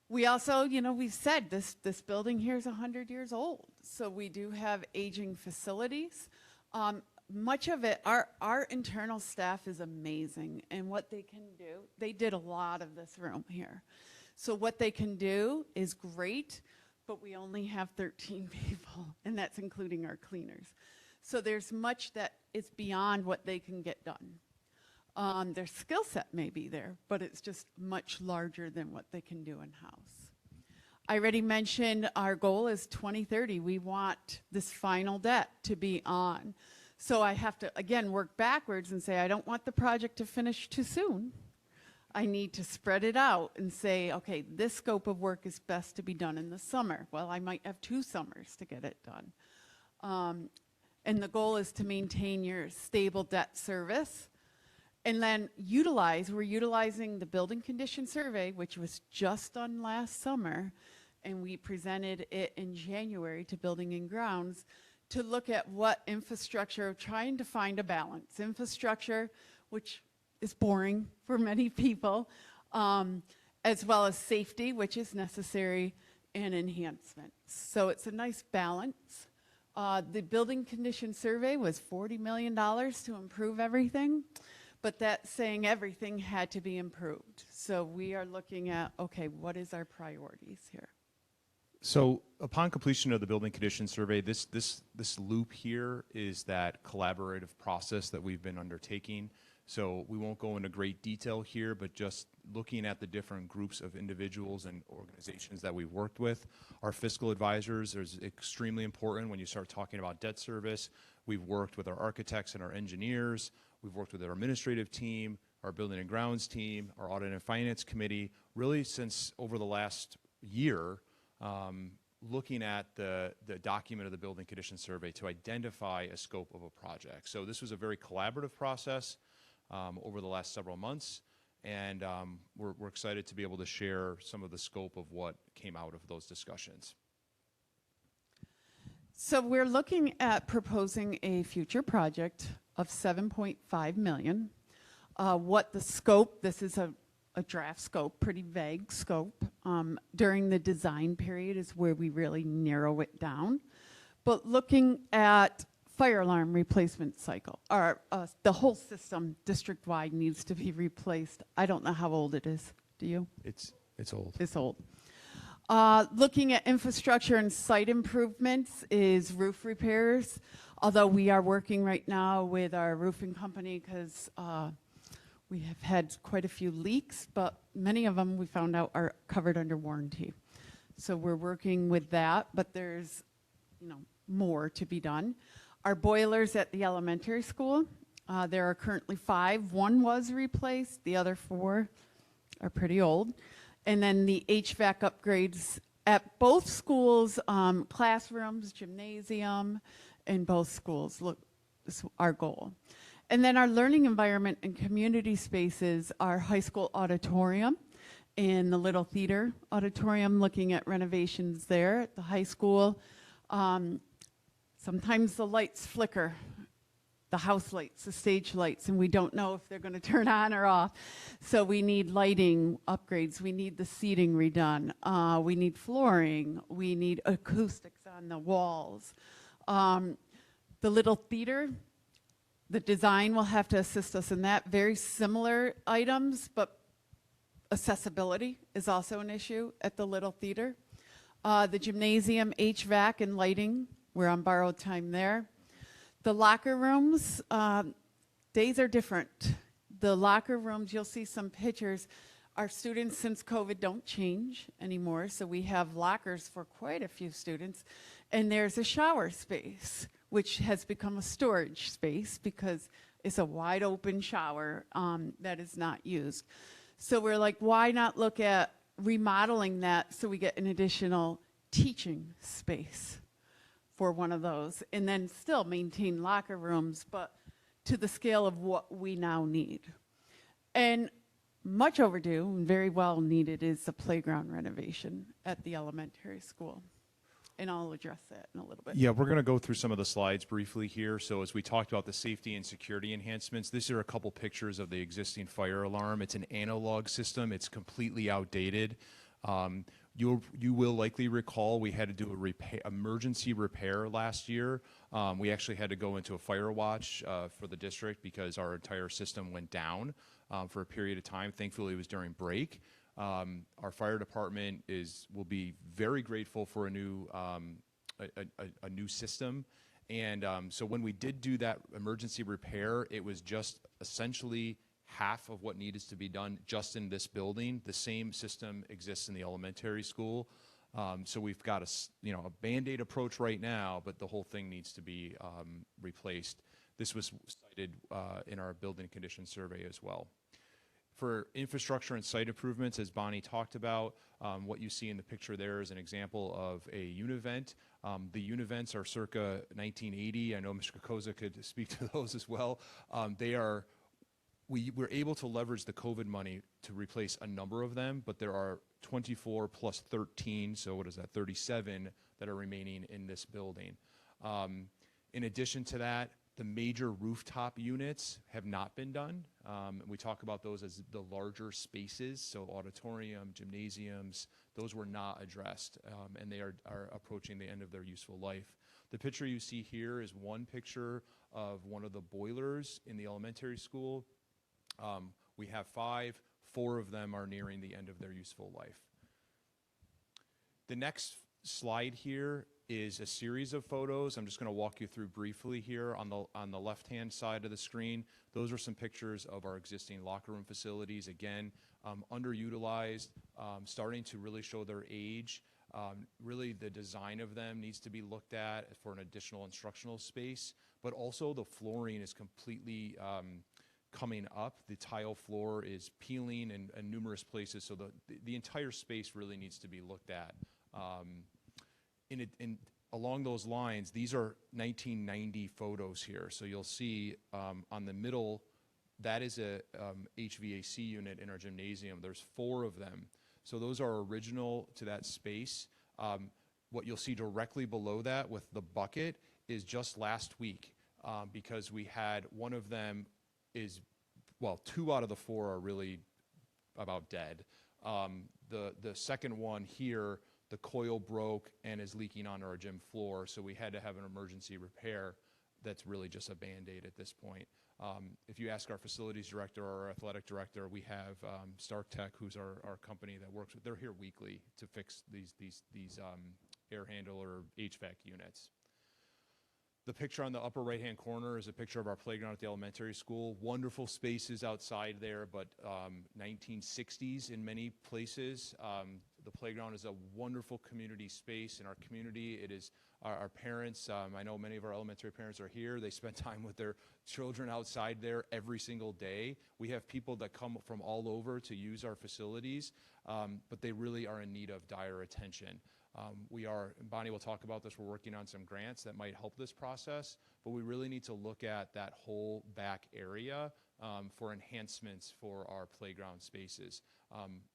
We also, we've said this building here is 100 years old. So we do have aging facilities. Much of it, our internal staff is amazing. And what they can do, they did a lot of this room here. So what they can do is great, but we only have 13 people, and that's including our cleaners. So there's much that is beyond what they can get done. Their skill set may be there, but it's just much larger than what they can do in-house. I already mentioned our goal is 2030. We want this final debt to be on. So I have to, again, work backwards and say, I don't want the project to finish too soon. I need to spread it out and say, okay, this scope of work is best to be done in the summer. Well, I might have 2 summers to get it done. And the goal is to maintain your stable debt service. And then we're utilizing the building condition survey, which was just done last summer, and we presented it in January to Building and Grounds to look at what infrastructure, trying to find a balance. Infrastructure, which is boring for many people, as well as safety, which is necessary, and enhancements. So it's a nice balance. The building condition survey was $40 million to improve everything. but that's saying everything had to be improved. So we are looking at, okay, what is our priorities here? So upon completion of the building condition survey, this loop here is that collaborative process that we've been undertaking. So we won't go into great detail here, but just looking at the different groups of individuals and organizations that we've worked with. Our fiscal advisors is extremely important when you start talking about debt service. We've worked with our architects and our engineers. We've worked with our administrative team, our building and grounds team, our audit and finance committee, really since over the last year, looking at the document of the building condition survey to identify a scope of a project. So this was a very collaborative process over the last several months, and we're excited to be able to share some of the scope of what came out of those discussions. So we're looking at proposing a future project of $7.5 million. What the scope, this is a draft scope, pretty vague scope. During the design period is where we really narrow it down. But looking at fire alarm replacement cycle, or the whole system district-wide needs to be replaced. I don't know how old it is. Do you? It's old. It's old. Looking at infrastructure and site improvements is roof repairs, although we are working right now with our roofing company because we have had quite a few leaks, but many of them we found out are covered under warranty. So we're working with that, but there's, more to be done. Our boilers at the elementary school, there are currently 5. 1 was replaced, the other 4 are pretty old. And then the HVAC upgrades at both schools, classrooms, gymnasium, in both schools, is our goal. And then our learning environment and community spaces, our high school auditorium and the Little Theater auditorium, looking at renovations there at the high school. Sometimes the lights flicker, the house lights, the stage lights, and we don't know if they're going to turn on or off. So we need lighting upgrades. We need the seating redone. We need flooring. We need acoustics on the walls. The Little Theater, the design will have to assist us in that. Very similar items, but accessibility is also an issue at the Little Theater. The gymnasium, HVAC and lighting, we're on borrowed time there. The locker rooms, days are different. The locker rooms, you'll see some pictures. Our students since COVID don't change anymore, so we have lockers for quite a few students. And there's a shower space, which has become a storage space because it's a wide open shower that is not used. So we're like, why not look at remodeling that so we get an additional teaching space for one of those, and then still maintain locker rooms, but to the scale of what we now need. And much overdue and very well needed is the playground renovation at the elementary school. And I'll address that in a little bit. Yeah, we're going to go through some of the slides briefly here. So as we talked about the safety and security enhancements, these are a couple pictures of the existing fire alarm. It's an analog system. It's completely outdated. You will likely recall we had to do a emergency repair last year. We actually had to go into a fire watch for the district because our entire system went down for a period of time. Thankfully, it was during break. Our fire department will be very grateful for a new system. And so when we did do that emergency repair, it was just essentially half of what needed to be done just in this building. The same system exists in the elementary school. So we've got a Band-Aid approach right now, but the whole thing needs to be replaced. This was cited in our building condition survey as well. For infrastructure and site improvements, as Bonnie talked about, what you see in the picture there is an example of a univent. The univents are circa 1980. I know Mr. Kokoza could speak to those as well. We were able to leverage the COVID money to replace a number of them, but there are 24 plus 13, so what is that, 37 that are remaining in this building. In addition to that, the major rooftop units have not been done. We talk about those as the larger spaces, so auditorium, gymnasiums, those were not addressed, and they are approaching the end of their useful life. The picture you see here is one picture of one of the boilers in the elementary school. We have 5, 4 of them are nearing the end of their useful life. The next slide here is a series of photos. I'm just going to walk you through briefly here on the left-hand side of the screen. Those are some pictures of our existing locker room facilities. Again, underutilized, starting to really show their age. Really, the design of them needs to be looked at for an additional instructional space, but also the flooring is completely coming up. The tile floor is peeling in numerous places, so the entire space really needs to be looked at. Along those lines, these are 1990 photos here. So you'll see on the middle, that is a HVAC unit in our gymnasium. There's 4 of them. So those are original to that space. What you'll see directly below that with the bucket is just last week, because we had one of them well, 2 out of the 4 are really about dead. The second one here, the coil broke and is leaking onto our gym floor, so we had to have an emergency repair. That's really just a Band-Aid at this point. If you ask our facilities director or our athletic director, we have Stark Tech, who's our company that works with, they're here weekly to fix these air handler HVAC units. The picture on the upper right-hand corner is a picture of our playground at the elementary school. Wonderful spaces outside there, but 1960s in many places. The playground is a wonderful community space in our community. It is our parents, I know many of our elementary parents are here. They spend time with their children outside there every single day. We have people that come from all over to use our facilities, but they really are in need of dire attention. Bonnie will talk about this, we're working on some grants that might help this process, but we really need to look at that whole back area for enhancements for our playground spaces.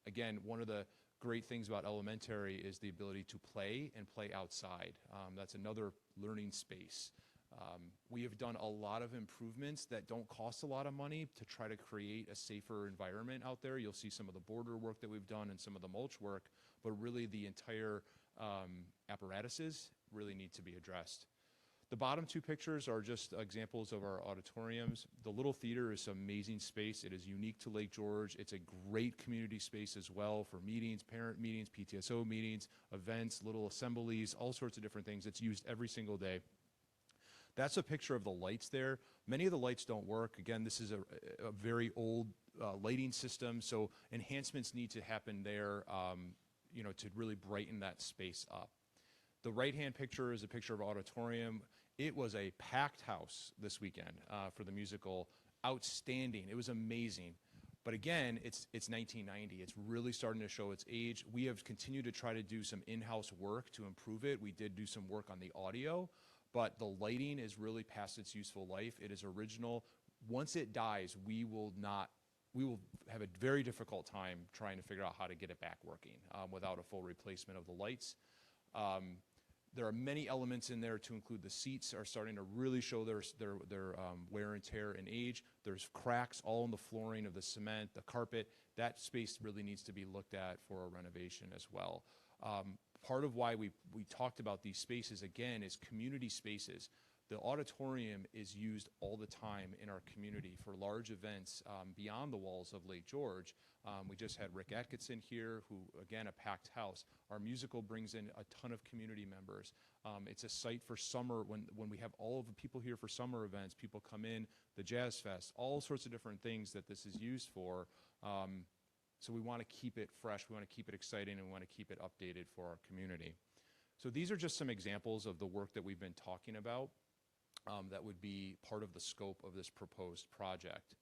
Again, one of the great things about elementary is the ability to play and play outside. That's another learning space. We have done a lot of improvements that don't cost a lot of money to try to create a safer environment out there. You'll see some of the border work that we've done and some of the mulch work, but really the entire apparatuses really need to be addressed. The bottom 2 pictures are just examples of our auditoriums. The Little Theater is an amazing space. It is unique to Lake George. It's a great community space as well for meetings, parent meetings, PTSO meetings, events, little assemblies, all sorts of different things. It's used every single day. That's a picture of the lights there. Many of the lights don't work. Again, this is a very old lighting system, so enhancements need to happen there to really brighten that space up. The right-hand picture is a picture of auditorium. It was a packed house this weekend for the musical. Outstanding. It was amazing. But again, it's 1990. It's really starting to show its age. We have continued to try to do some in-house work to improve it. We did do some work on the audio, but the lighting is really past its useful life. It is original. Once it dies, we will have a very difficult time trying to figure out how to get it back working without a full replacement of the lights. There are many elements in there to include the seats are starting to really show their wear and tear and age. There's cracks all in the flooring of the cement, the carpet. That space really needs to be looked at for a renovation as well. Part of why we talked about these spaces, again, is community spaces. The auditorium is used all the time in our community for large events beyond the walls of Lake George. We just had Rick Atkinson here, who, again, a packed house. Our musical brings in a ton of community members. It's a site for summer, when we have all of the people here for summer events, people come in, the Jazz Fest, all sorts of different things that this is used for. So we want to keep it fresh, we want to keep it exciting, and we want to keep it updated for our community. So these are just some examples of the work that we've been talking about. That would be part of the scope of this proposed project.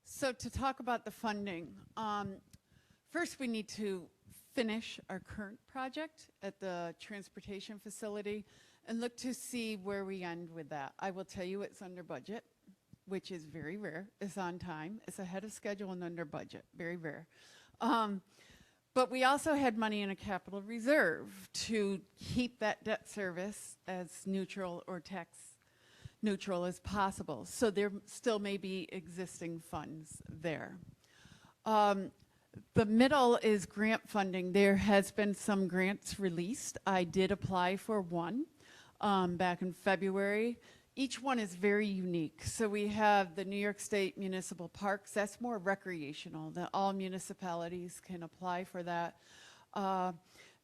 So to talk about the funding, first we need to finish our current project at the transportation facility and look to see where we end with that. I will tell you it's under budget, which is very rare. It's on time, it's ahead of schedule and under budget, very rare. But we also had money in a capital reserve to keep that debt service as neutral or tax neutral as possible. So there still may be existing funds there. The middle is grant funding. There has been some grants released. I did apply for one back in February. each one is very unique. So we have the New York State Municipal Parks. That's more recreational, that all municipalities can apply for that.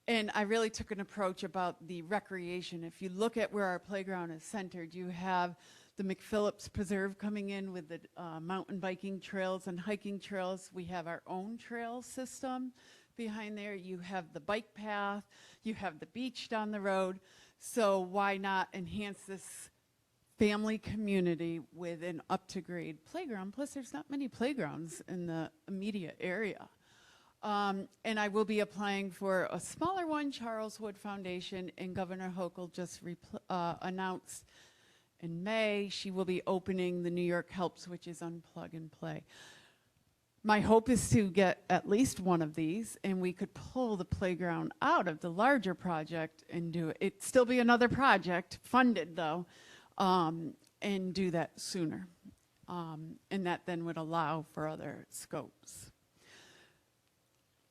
And I really took an approach about the recreation. If you look at where our playground is centered, you have the McPhillips Preserve coming in with the mountain biking trails and hiking trails. We have our own trail system behind there. You have the bike path. You have the beach down the road. So why not enhance this family community with an up-to-grade playground? Plus, there's not many playgrounds in the immediate area. And I will be applying for a smaller one, Charles Wood Foundation, and Governor Hochul just announced in May she will be opening the New York Helps, which is on Plug and Play. My hope is to get at least one of these, and we could pull the playground out of the larger project and do it. It'd still be another project, funded though, and do that sooner. And that then would allow for other scopes.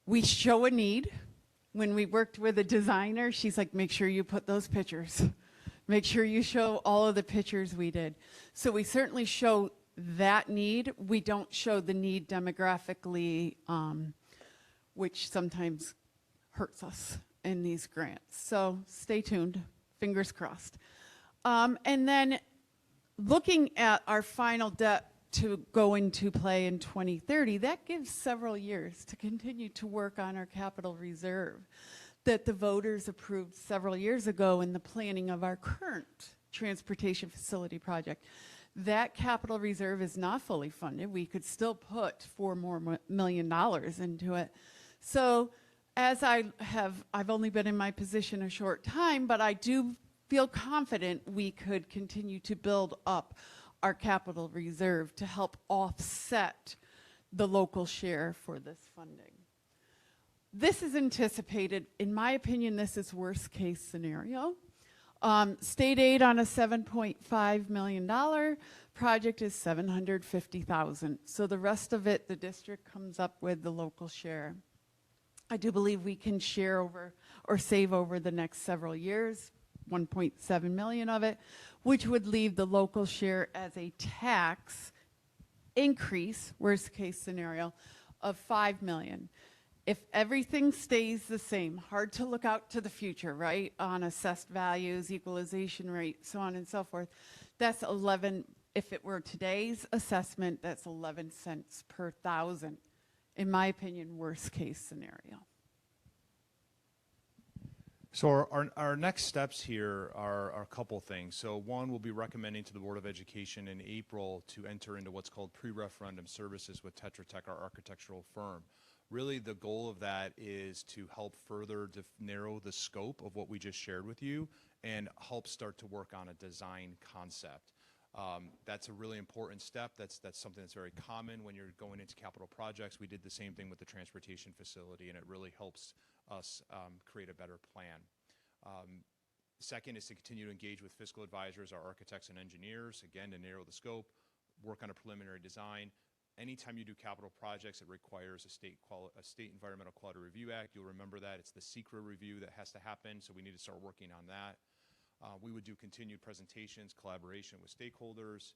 We show a need. When we worked with a designer, she's like, make sure you put those pictures. Make sure you show all of the pictures we did. So we certainly show that need. We don't show the need demographically, which sometimes hurts us in these grants. So stay tuned, fingers crossed. And then looking at our final debt to go into play in 2030, that gives several years to continue to work on our capital reserve that the voters approved several years ago in the planning of our current transportation facility project. That capital reserve is not fully funded. We could still put $4 million more into it. So as I've only been in my position a short time, but I do feel confident we could continue to build up our capital reserve to help offset the local share for this funding. This is anticipated. In my opinion, this is worst case scenario. State aid on a $7.5 million project is $750,000. So the rest of it, the district comes up with the local share. I do believe we can share over or save over the next several years, 1.7 million of it, which would leave the local share as a tax increase, worst case scenario, of 5 million. If everything stays the same, hard to look out to the future, right? On assessed values, equalization rate, so on and so forth. That's 11, if it were today's assessment, that's 11 cents per thousand. In my opinion, worst case scenario. So our next steps here are a couple things. So one, we'll be recommending to the Board of Education in April to enter into what's called pre-referendum services with Tetra Tech, our architectural firm. Really the goal of that is to help further narrow the scope of what we just shared with you and help start to work on a design concept. That's a really important step. That's something that's very common when you're going into capital projects. We did the same thing with the transportation facility, and it really helps us create a better plan. Second is to continue to engage with fiscal advisors, our architects and engineers, again, to narrow the scope, work on a preliminary design. Anytime you do capital projects, it requires a state Environmental Quality Review Act. You'll remember that. It's the SECRA review that has to happen, so we need to start working on that. We would do continued presentations, collaboration with stakeholders,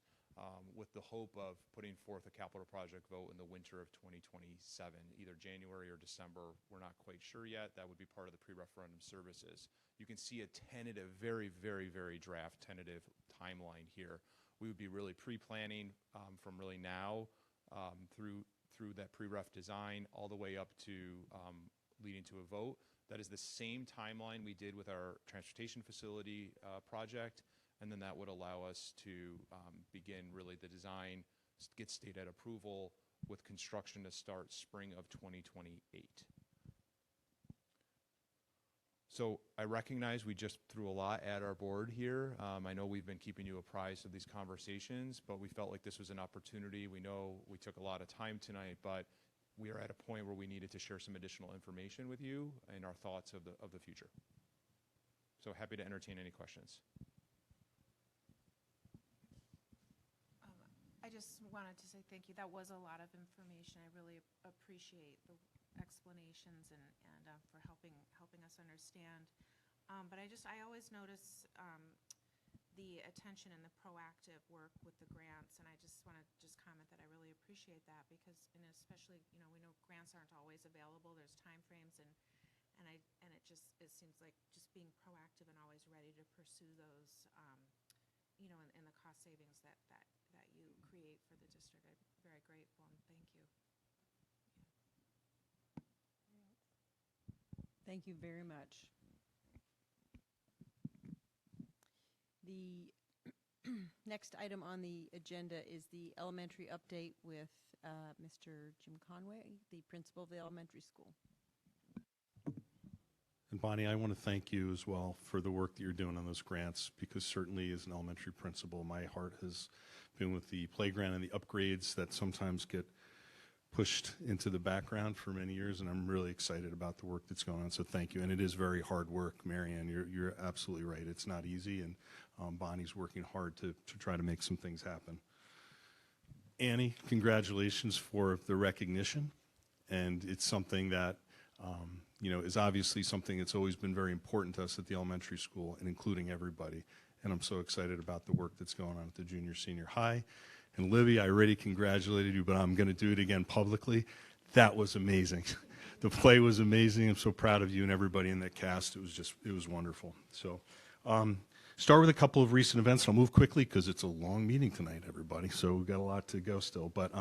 with the hope of putting forth a capital project vote in the winter of 2027, either January or December. We're not quite sure yet. That would be part of the pre-referendum services. You can see a tentative, very, very, very draft tentative timeline here. We would be really pre-planning from really now through that pre-ref design all the way up to leading to a vote. That is the same timeline we did with our transportation facility project, and then that would allow us to begin really the design, get state ed approval, with construction to start spring of 2028. So I recognize we just threw a lot at our board here. I know we've been keeping you apprised of these conversations, but we felt like this was an opportunity. We know we took a lot of time tonight, but we are at a point where we needed to share some additional information with you and our thoughts of the future. So happy to entertain any questions. I just wanted to say thank you. That was a lot of information. I really appreciate the explanations and for helping us understand. But I always notice the attention and the proactive work with the grants. And I just want to just comment that I really appreciate that because, and especially, you know, we know grants aren't always available. There's time frames and it seems like just being proactive and always ready to pursue those, you know, and the cost savings that you create for the district. I'm very grateful and thank you. Thank you very much. The next item on the agenda is the elementary update with Mr. Jim Conway, the principal of the elementary school. And Bonnie, I want to thank you as well for the work that you're doing on those grants, because certainly as an elementary principal, my heart has been with the playground and the upgrades that sometimes get pushed into the background for many years, and I'm really excited about the work that's going on, so thank you. And it is very hard work, Marianne, you're absolutely right. It's not easy, and Bonnie's working hard to try to make some things happen. Annie, congratulations for the recognition, and it's something that you know, is obviously something that's always been very important to us at the elementary school, and including everybody. And I'm so excited about the work that's going on at the junior, senior high. And Libby, I already congratulated you, but I'm going to do it again publicly. That was amazing. The play was amazing. I'm so proud of you and everybody in that cast. It was wonderful. So start with a couple of recent events. I'll move quickly because it's a long meeting tonight, everybody. So we've got a lot to go still. But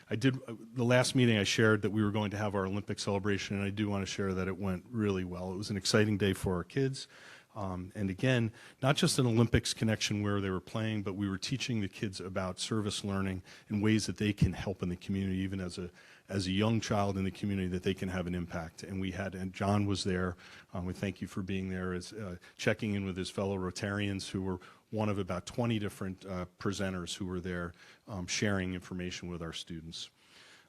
the last meeting I shared that we were going to have our Olympic celebration, and I do want to share that it went really well. It was an exciting day for our kids. And again, not just an Olympics connection where they were playing, but we were teaching the kids about service learning and ways that they can help in the community, even as a young child in the community, that they can have an impact. And John was there. We thank you for being there, as checking in with his fellow Rotarians, who were one of about 20 different presenters who were there sharing information with our students.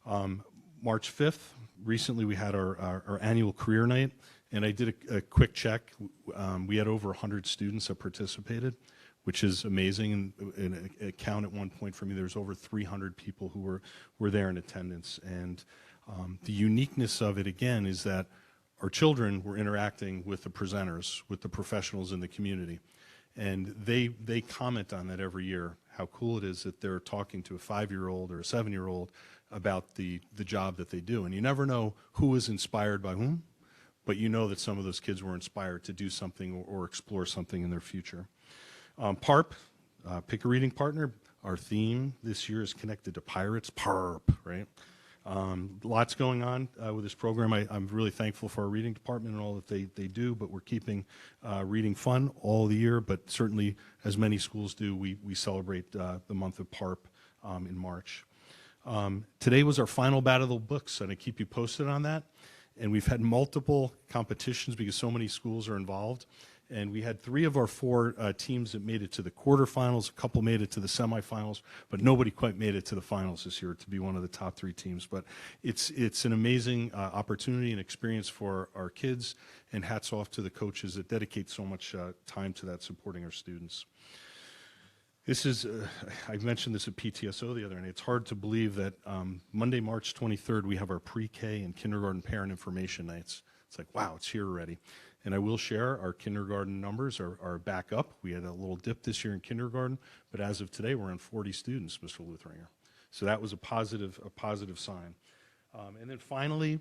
March 5th, recently we had our annual career night. And I did a quick check. We had over 100 students that participated, which is amazing. And a count at one point for me, there was over 300 people who were there in attendance. And the uniqueness of it, again, is that our children were interacting with the presenters, with the professionals in the community. And they comment on that every year, how cool it is that they're talking to a 5-year-old or a 7-year-old about the job that they do. And you never know who is inspired by whom, but you know that some of those kids were inspired to do something or explore something in their future. PARP, Pick a Reading Partner, our theme this year is connected to pirates, PARP, right? Lots going on with this program. I'm really thankful for our reading department and all that they do, but we're keeping reading fun all the year, but certainly, as many schools do, we celebrate the month of PARP in March. Today was our final battle of the books, and I keep you posted on that. And we've had multiple competitions because so many schools are involved. And we had 3 of our 4 teams that made it to the quarterfinals. A couple made it to the semifinals, but nobody quite made it to the finals this year to be one of the top 3 teams. But it's an amazing opportunity and experience for our kids, and hats off to the coaches that dedicate so much time to that, supporting our students. This is, I mentioned this at PTSO the other night. It's hard to believe that Monday, March 23rd, we have our pre-K and kindergarten parent information nights. It's like, wow, it's here already. And I will share our kindergarten numbers are back up. We had a little dip this year in kindergarten, but as of today, we're on 40 students, Mr. Luthringer. So that was a positive sign. And then finally,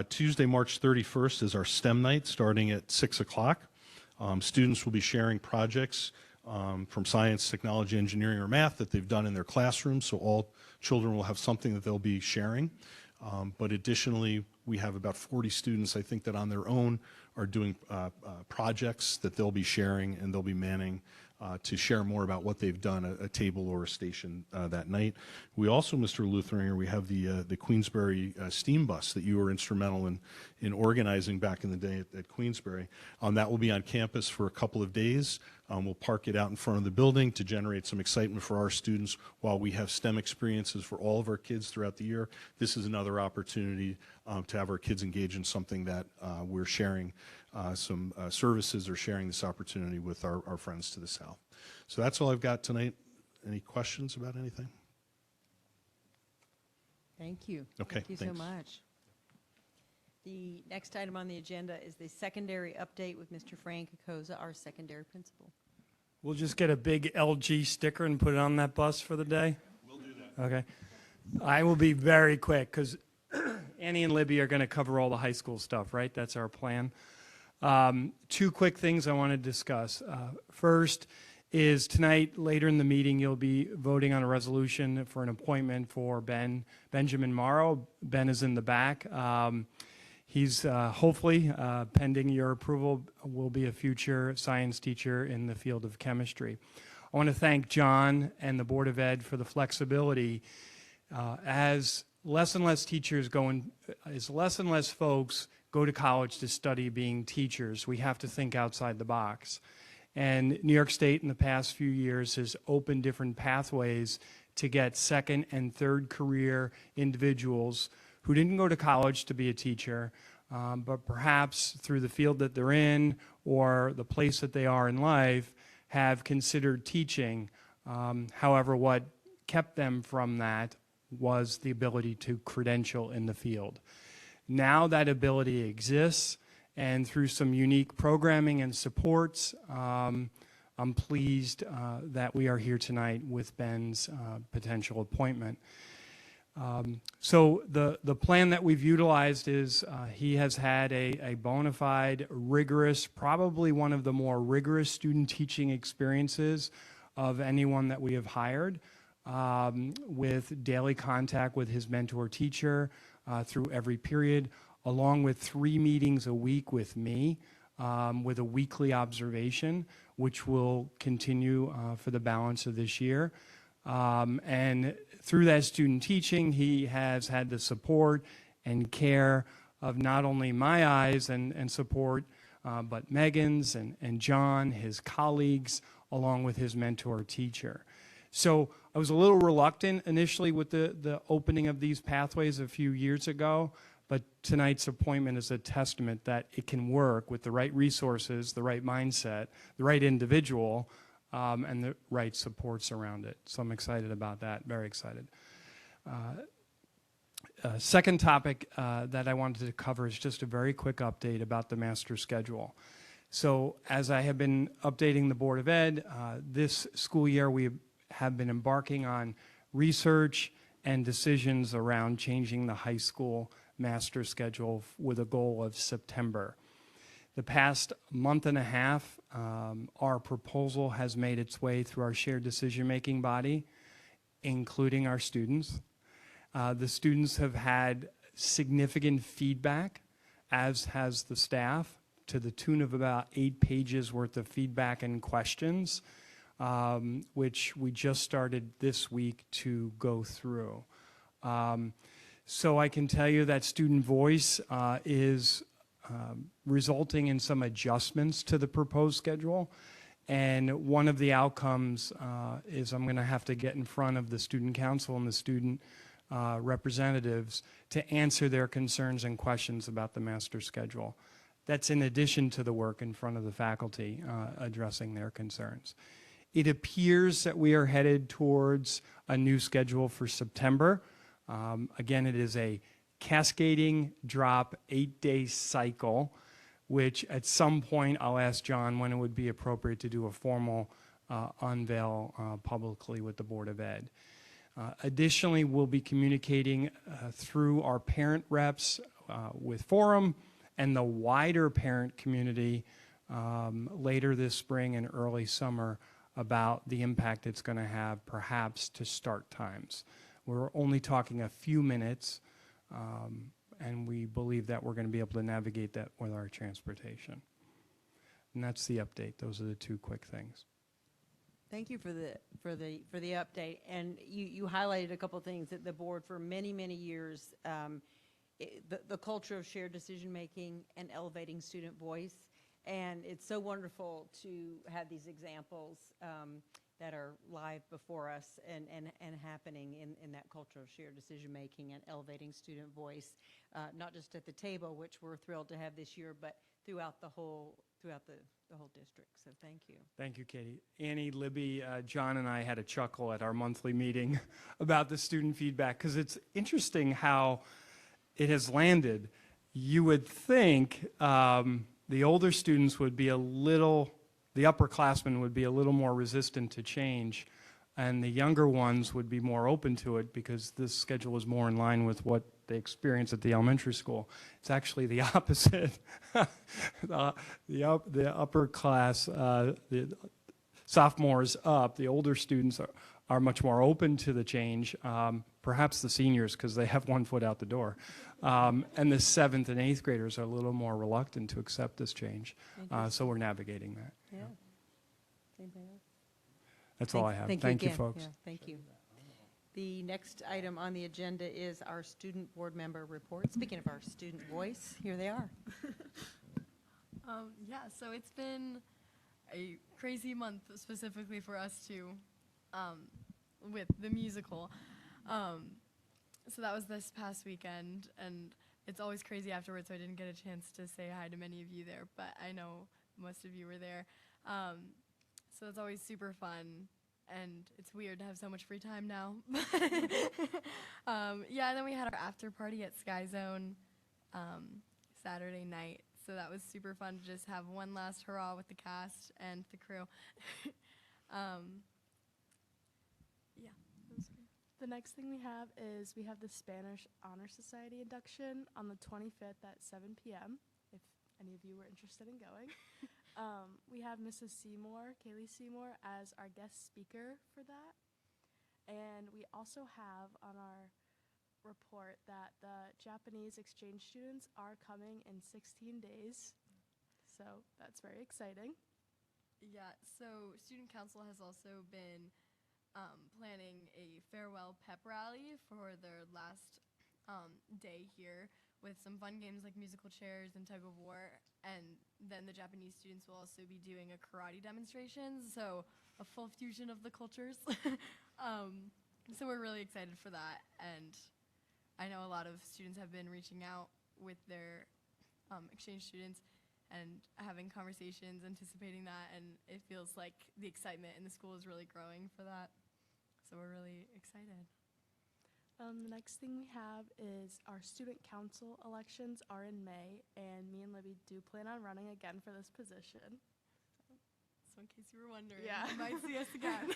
Tuesday, March 31st is our STEM night starting at 6 o'clock. Students will be sharing projects from science, technology, engineering, or math that they've done in their classrooms, so all children will have something that they'll be sharing. But additionally, we have about 40 students, I think, that on their own are doing projects that they'll be sharing, and they'll be manning to share more about what they've done, a table or a station that night. We also, Mr. Luthringer, we have the Queensbury steam bus that you were instrumental in organizing back in the day at Queensbury. That will be on campus for a couple of days. We'll park it out in front of the building to generate some excitement for our students while we have STEM experiences for all of our kids throughout the year. This is another opportunity to have our kids engage in something that we're sharing some services, or sharing this opportunity with our friends to the south. So that's all I've got tonight. Any questions about anything? Thank you. Okay, Thank you thanks. so much. The next item on the agenda is the secondary update with Mr. Frank Acosa, our secondary principal. We'll just get a big LG sticker and put it on that bus for the day? We'll do that. Okay. I will be very quick because Annie and Libby are going to cover all the high school stuff, right? That's our plan. Two quick things I want to discuss. First is tonight, later in the meeting, you'll be voting on a resolution for an appointment for Benjamin Morrow. Ben is in the back. He's hopefully, pending your approval, will be a future science teacher in the field of chemistry. I want to thank John and the Board of Ed for the flexibility. As less and less teachers as less and less folks go to college to study being teachers, we have to think outside the box. And New York State in the past few years has opened different pathways to get second and third career individuals who didn't go to college to be a teacher, but perhaps through the field that they're in or the place that they are in life have considered teaching. However, what kept them from that was the ability to credential in the field. Now that ability exists, and through some unique programming and supports, I'm pleased that we are here tonight with Ben's potential appointment. So the plan that we've utilized is he has had a bona fide, rigorous, probably one of the more rigorous student teaching experiences of anyone that we have hired, with daily contact with his mentor teacher through every period, along with 3 meetings a week with me, with a weekly observation, which will continue for the balance of this year. And through that student teaching, he has had the support and care of not only my eyes and support, but Megan's and John, his colleagues, along with his mentor teacher. So I was a little reluctant initially with the opening of these pathways a few years ago, but tonight's appointment is a testament that it can work with the right resources, the right mindset, the right individual, and the right supports around it. So I'm excited about that, very excited. Second topic that I wanted to cover is just a very quick update about the master schedule. So as I have been updating the Board of Ed, this school year we have been embarking on research and decisions around changing the high school master schedule with a goal of September. The past month and a half, our proposal has made its way through our shared decision-making body, including our students. The students have had significant feedback, as has the staff, to the tune of about 8 pages worth of feedback and questions, which we just started this week to go through. So I can tell you that student voice is resulting in some adjustments to the proposed schedule. And one of the outcomes is I'm going to have to get in front of the student council and the student representatives to answer their concerns and questions about the master schedule. That's in addition to the work in front of the faculty addressing their concerns. It appears that we are headed towards a new schedule for September. Again, it is a cascading drop 8-day cycle, which at some point I'll ask John when it would be appropriate to do a formal unveil publicly with the Board of Ed. Additionally, we'll be communicating through our parent reps with Forum and the wider parent community later this spring and early summer about the impact it's going to have perhaps to start times. We're only talking a few minutes, and we believe that we're going to be able to navigate that with our transportation. And that's the update. Those are the 2 quick things. Thank you for the update. And you highlighted a couple of things that the board for many, many years, the culture of shared decision making and elevating student voice. And it's so wonderful to have these examples that are live before us and happening in that culture of shared decision making and elevating student voice, not just at the table, which we're thrilled to have this year, but throughout the whole district. So thank you. Thank you, Katie. Annie, Libby, John, and I had a chuckle at our monthly meeting about the student feedback because it's interesting how it has landed. You would think the older students would be a little the upperclassmen would be a little more resistant to change, and the younger ones would be more open to it because this schedule is more in line with what they experience at the elementary school. It's actually the opposite. The upper class, the sophomores up, the older students are much more open to the change, perhaps the seniors because they have 1 foot out the door. And the 7th and 8th graders are a little more reluctant to accept this change. So we're navigating that. Yeah. Anybody else? That's all I have. Thank you, again. folks. Yeah, thank you. The next item on the agenda is our student board member report. Speaking of our student voice, here they are. Yeah, so it's been a crazy month specifically for us too, with the musical. So that was this past weekend, and it's always crazy afterwards, so I didn't get a chance to say hi to many of you there, but I know most of you were there. So it's always super fun, and it's weird to have so much free time now. Yeah, and then we had our after party at Sky Zone Saturday night, so that was super fun to just have one last hurrah with the cast and the crew. Yeah. The next thing we have is we have the Spanish Honor Society induction on the 25th at 7 p.m., if any of you were interested in going. We have Mrs. Seymour, Kaylee Seymour, as our guest speaker for that. And we also have on our report that the Japanese exchange students are coming in 16 days. So that's very exciting. Yeah, so Student Council has also been planning a farewell pep rally for their last day here with some fun games like musical chairs and tug of war, and then the Japanese students will also be doing a karate demonstration, so a full fusion of the cultures. So we're really excited for that, and I know a lot of students have been reaching out with their exchange students and having conversations, anticipating that, and it feels like the excitement in the school is really growing for that. So we're really excited. The next thing we have is our student council elections are in May, and me and Libby do plan on running again for this position. So in case you were wondering, Yeah. you might see us again.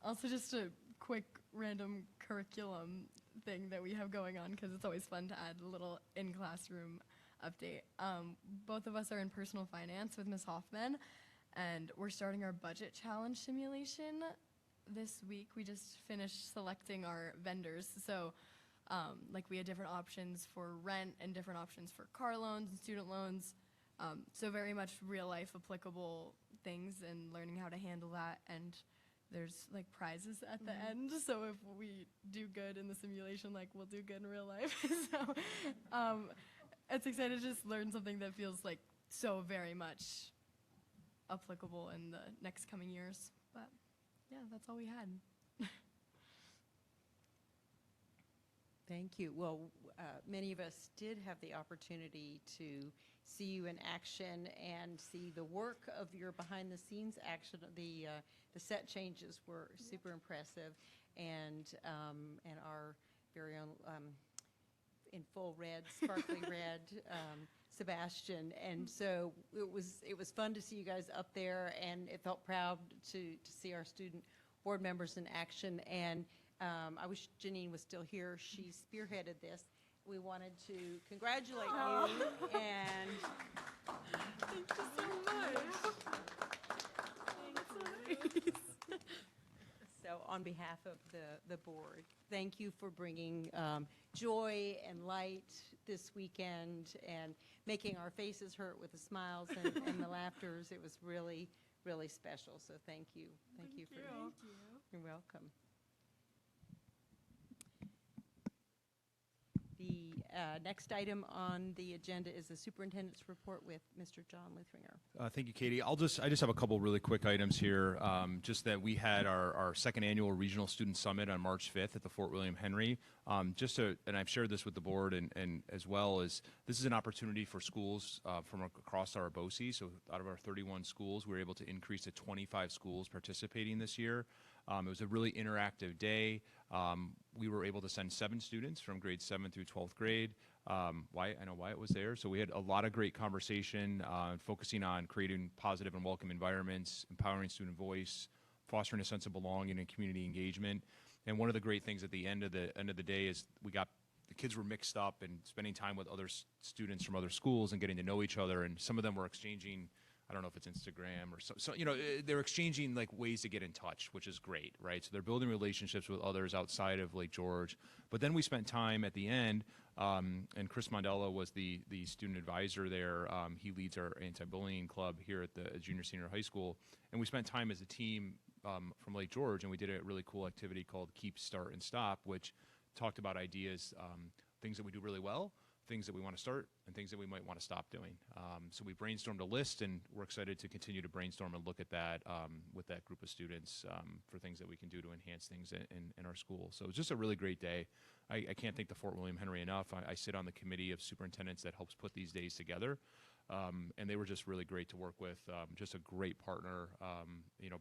Also, just a quick random curriculum thing that we have going on, because it's always fun to add a little in-classroom update. Both of us are in personal finance with Ms. Hoffman, and we're starting our budget challenge simulation this week. We just finished selecting our vendors, so like we had different options for rent and different options for car loans and student loans, so very much real life applicable things and learning how to handle that. And there's like prizes at the end, so if we do good in the simulation, like we'll do good in real life. So it's exciting to just learn something that feels like so very much applicable in the next coming years. But yeah, that's all we had. Thank you. Well, many of us did have the opportunity to see you in action and see the work of your behind-the-scenes action. The set changes were super impressive, and our very own in full red, sparkly red, Sebastian. And so it was fun to see you guys up there, and it felt proud to see our student board members in action. And I wish Janine was still here. She spearheaded this. We wanted to congratulate you, and thank you so much. So on behalf of the board, thank you for bringing joy and light this weekend and making our faces hurt with the smiles and the laughters. It was really, really special. So thank you. Thank you. You're welcome. The next item on the agenda is the superintendent's report with Mr. John Luthringer. Thank you, Katie. I just have a couple really quick items here. Just that we had our second annual regional student summit on March 5th at the Fort William Henry. And I've shared this with the board and as well as this is an opportunity for schools from across our BOCES. So out of our 31 schools, we were able to increase to 25 schools participating this year. It was a really interactive day. We were able to send 7 students from grade 7 through 12th grade. Wyatt, I know Wyatt was there. So we had a lot of great conversation, focusing on creating positive and welcome environments, empowering student voice, fostering a sense of belonging and community engagement. And one of the great things at the end of the day is the kids were mixed up and spending time with other students from other schools and getting to know each other. And some of them were exchanging, I don't know if it's Instagram or so they're exchanging like ways to get in touch, which is great, right? So they're building relationships with others outside of Lake George. But then we spent time at the end, and Chris Mondella was the student advisor there. He leads our anti-bullying club here at the junior senior high school. And we spent time as a team from Lake George, and we did a really cool activity called Keep, Start, and Stop, which talked about ideas, things that we do really well, things that we want to start, and things that we might want to stop doing. So we brainstormed a list, and we're excited to continue to brainstorm and look at that with that group of students for things that we can do to enhance things in our school. So it was just a really great day. I can't thank the Fort William Henry enough. I sit on the committee of superintendents that helps put these days together, and they were just really great to work with. Just a great partner,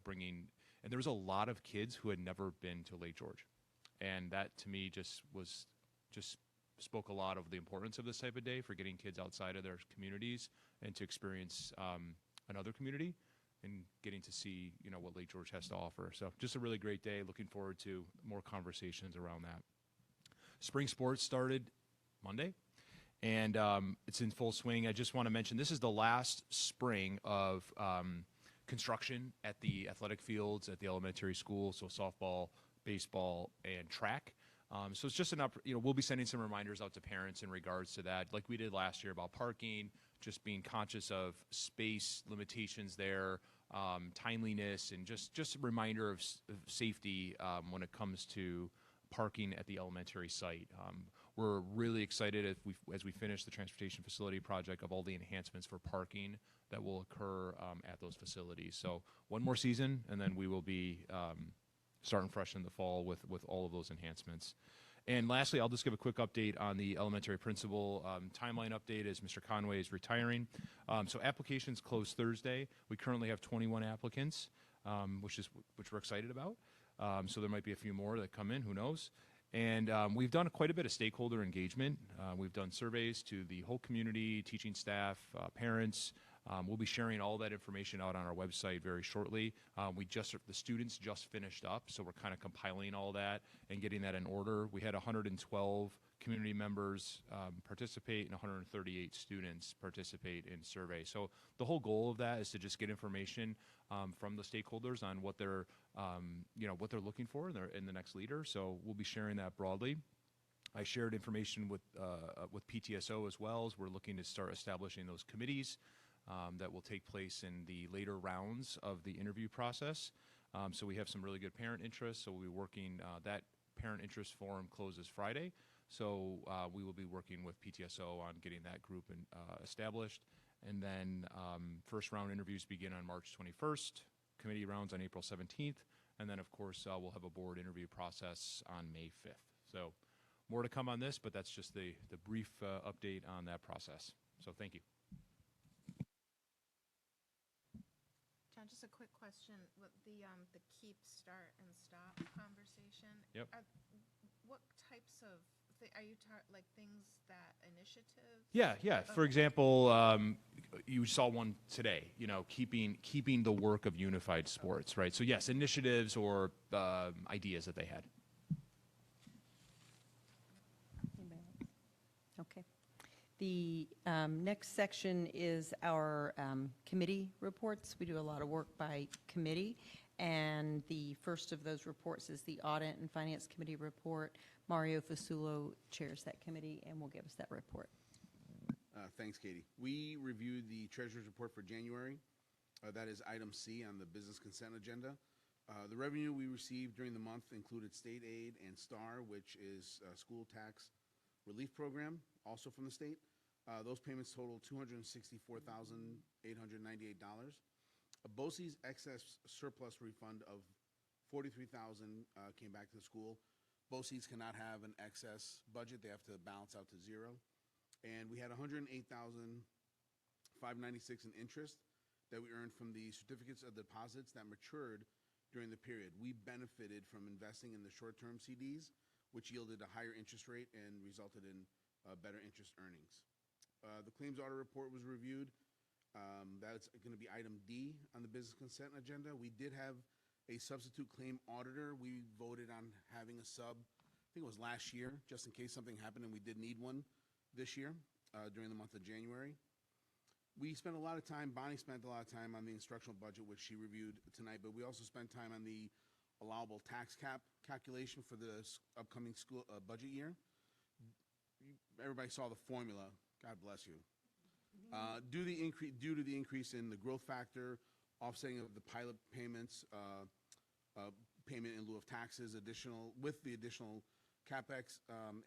bringing, and there was a lot of kids who had never been to Lake George. And that, to me, just spoke a lot of the importance of this type of day for getting kids outside of their communities and to experience another community and getting to see, what Lake George has to offer. So just a really great day. Looking forward to more conversations around that. Spring sports started Monday, and it's in full swing. I just want to mention this is the last spring of construction at the athletic fields at the elementary school, so softball, baseball, and track. So it's just we'll be sending some reminders out to parents in regards to that, like we did last year about parking, just being conscious of space limitations there, timeliness, and just a reminder of safety when it comes to parking at the elementary site. We're really excited as we finish the transportation facility project of all the enhancements for parking that will occur at those facilities. So one more season, and then we will be starting fresh in the fall with all of those enhancements. And lastly, I'll just give a quick update on the elementary principal timeline update as Mr. Conway is retiring. So applications closed Thursday. We currently have 21 applicants, which we're excited about. So there might be a few more that come in, who knows. And we've done quite a bit of stakeholder engagement. We've done surveys to the whole community, teaching staff, parents. We'll be sharing all that information out on our website very shortly. The students just finished up, so we're kind of compiling all that and getting that in order. We had 112 community members participate and 138 students participate in survey. So the whole goal of that is to just get information from the stakeholders on what they're looking for in the next leader. So we'll be sharing that broadly. I shared information with PTSO as well, as we're looking to start establishing those committees that will take place in the later rounds of the interview process. So we have some really good parent interest, so we'll be working, that parent interest forum closes Friday. So we will be working with PTSO on getting that group established. And then first round interviews begin on March 21st, committee rounds on April 17th, and then of course we'll have a board interview process on May 5th. So more to come on this, but that's just the brief update on that process. So thank you. John, just a quick question with the keep, start, and stop conversation. Yep. What types of are you like things that initiatives? Yeah. Okay. For example, you saw one today. Keeping the work of unified sports, right? So yes, initiatives or ideas that they had. Okay. The next section is our committee reports. We do a lot of work by committee, and the first of those reports is the Audit and Finance Committee report. Mario Fasulo chairs that committee and will give us that report. Thanks, Katie. We reviewed the Treasurer's Report for January. That is item C on the business consent agenda. The revenue we received during the month included state aid and STAR, which is a school tax relief program, also from the state. Those payments totaled $264,898. BOCES excess surplus refund of $43,000 came back to the school. BOCES cannot have an excess budget. They have to balance out to zero. And we had $108,596 in interest that we earned from the certificates of deposits that matured during the period. We benefited from investing in the short-term CDs, which yielded a higher interest rate and resulted in better interest earnings. The claims audit report was reviewed. That's going to be item D on the business consent agenda. We did have a substitute claim auditor. We voted on having a sub, I think it was last year, just in case something happened, and we did need one this year during the month of January. We spent a lot of time, Bonnie spent a lot of time on the instructional budget, which she reviewed tonight, but we also spent time on the allowable tax cap calculation for the upcoming school budget year. Everybody saw the formula. God bless you. Due to the increase in the growth factor, offsetting of the pilot payments, payment in lieu of taxes, with the additional CapEx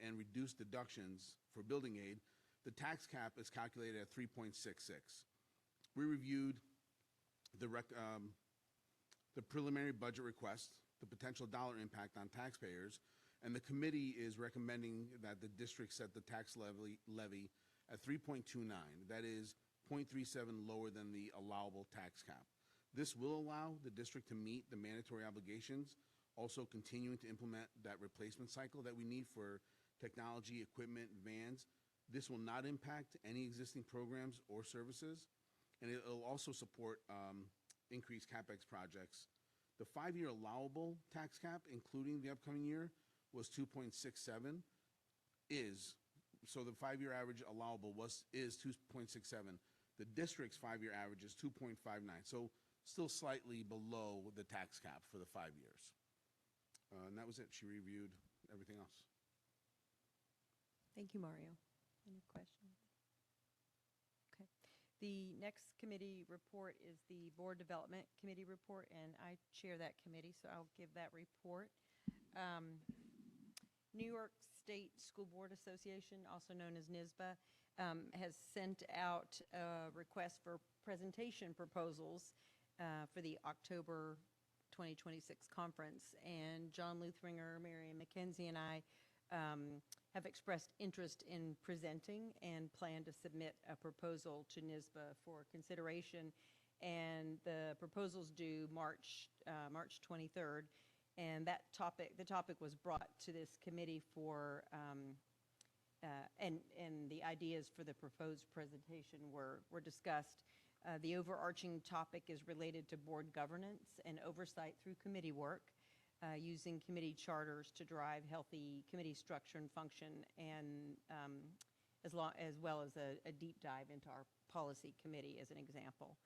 and reduced deductions for building aid, the tax cap is calculated at 3.66. We reviewed the preliminary budget request, the potential dollar impact on taxpayers, and the committee is recommending that the district set the tax levy at 3.29. That is 0.37 lower than the allowable tax cap. This will allow the district to meet the mandatory obligations, also continuing to implement that replacement cycle that we need for technology, equipment, vans. This will not impact any existing programs or services, and it will also support increased CapEx projects. The 5-year allowable tax cap, including the upcoming year, was 2.67. So the 5-year average allowable is 2.67. The district's 5-year average is 2.59. So still slightly below the tax cap for the 5 years. And that was it. She reviewed everything else. Thank you, Mario. Any questions? Okay. The next committee report is the Board Development Committee report, and I chair that committee, so I'll give that report. New York State School Board Association, also known as NYSBA, has sent out a request for presentation proposals for the October 2026 conference. And John Luthringer, Marion McKenzie, and I have expressed interest in presenting and plan to submit a proposal to NYSBA for consideration. And the proposal's due March 23rd. And the topic was brought to this committee for, and the ideas for the proposed presentation were discussed. The overarching topic is related to board governance and oversight through committee work, using committee charters to drive healthy committee structure and function, and as well as a deep dive into our policy committee as an example.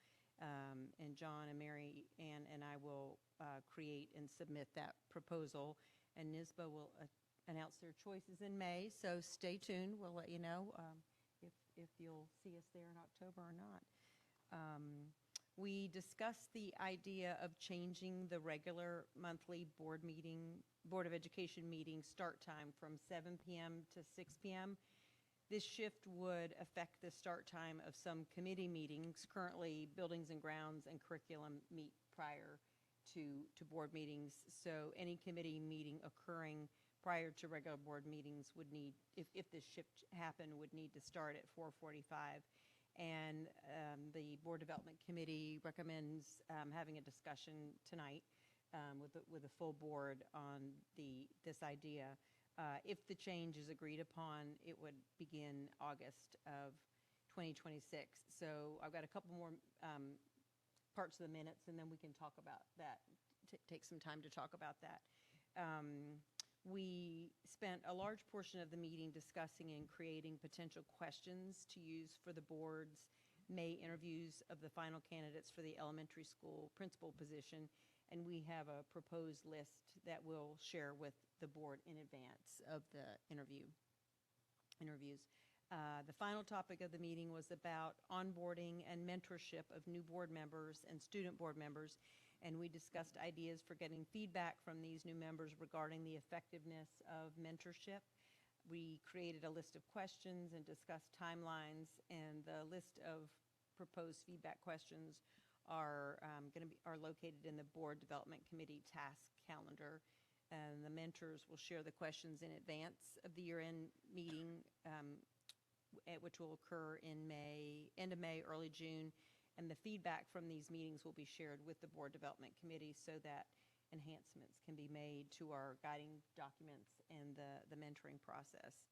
And John and Mary Ann and I will create and submit that proposal, and NYSBA will announce their choices in May, so stay tuned. We'll let you know if you'll see us there in October or not. We discussed the idea of changing the regular monthly Board of Education meeting start time from 7 p.m. to 6 p.m. This shift would affect the start time of some committee meetings. Currently, Buildings and Grounds and Curriculum meet prior to board meetings, so any committee meeting occurring prior to regular board meetings would need, if this shift happened, would need to start at 4:45. And the Board Development Committee recommends having a discussion tonight with the full board on this idea. If the change is agreed upon, it would begin August of 2026. So I've got a couple more parts of the minutes, and then we can talk about that, take some time to talk about that. We spent a large portion of the meeting discussing and creating potential questions to use for the board's May interviews of the final candidates for the elementary school principal position, and we have a proposed list that we'll share with the board in advance of the interviews. The final topic of the meeting was about onboarding and mentorship of new board members and student board members, and we discussed ideas for getting feedback from these new members regarding the effectiveness of mentorship. We created a list of questions and discussed timelines, and the list of proposed feedback questions are located in the Board Development Committee task calendar. And the mentors will share the questions in advance of the year-end meeting, which will occur in end of May, early June. And the feedback from these meetings will be shared with the Board Development Committee so that enhancements can be made to our guiding documents and the mentoring process.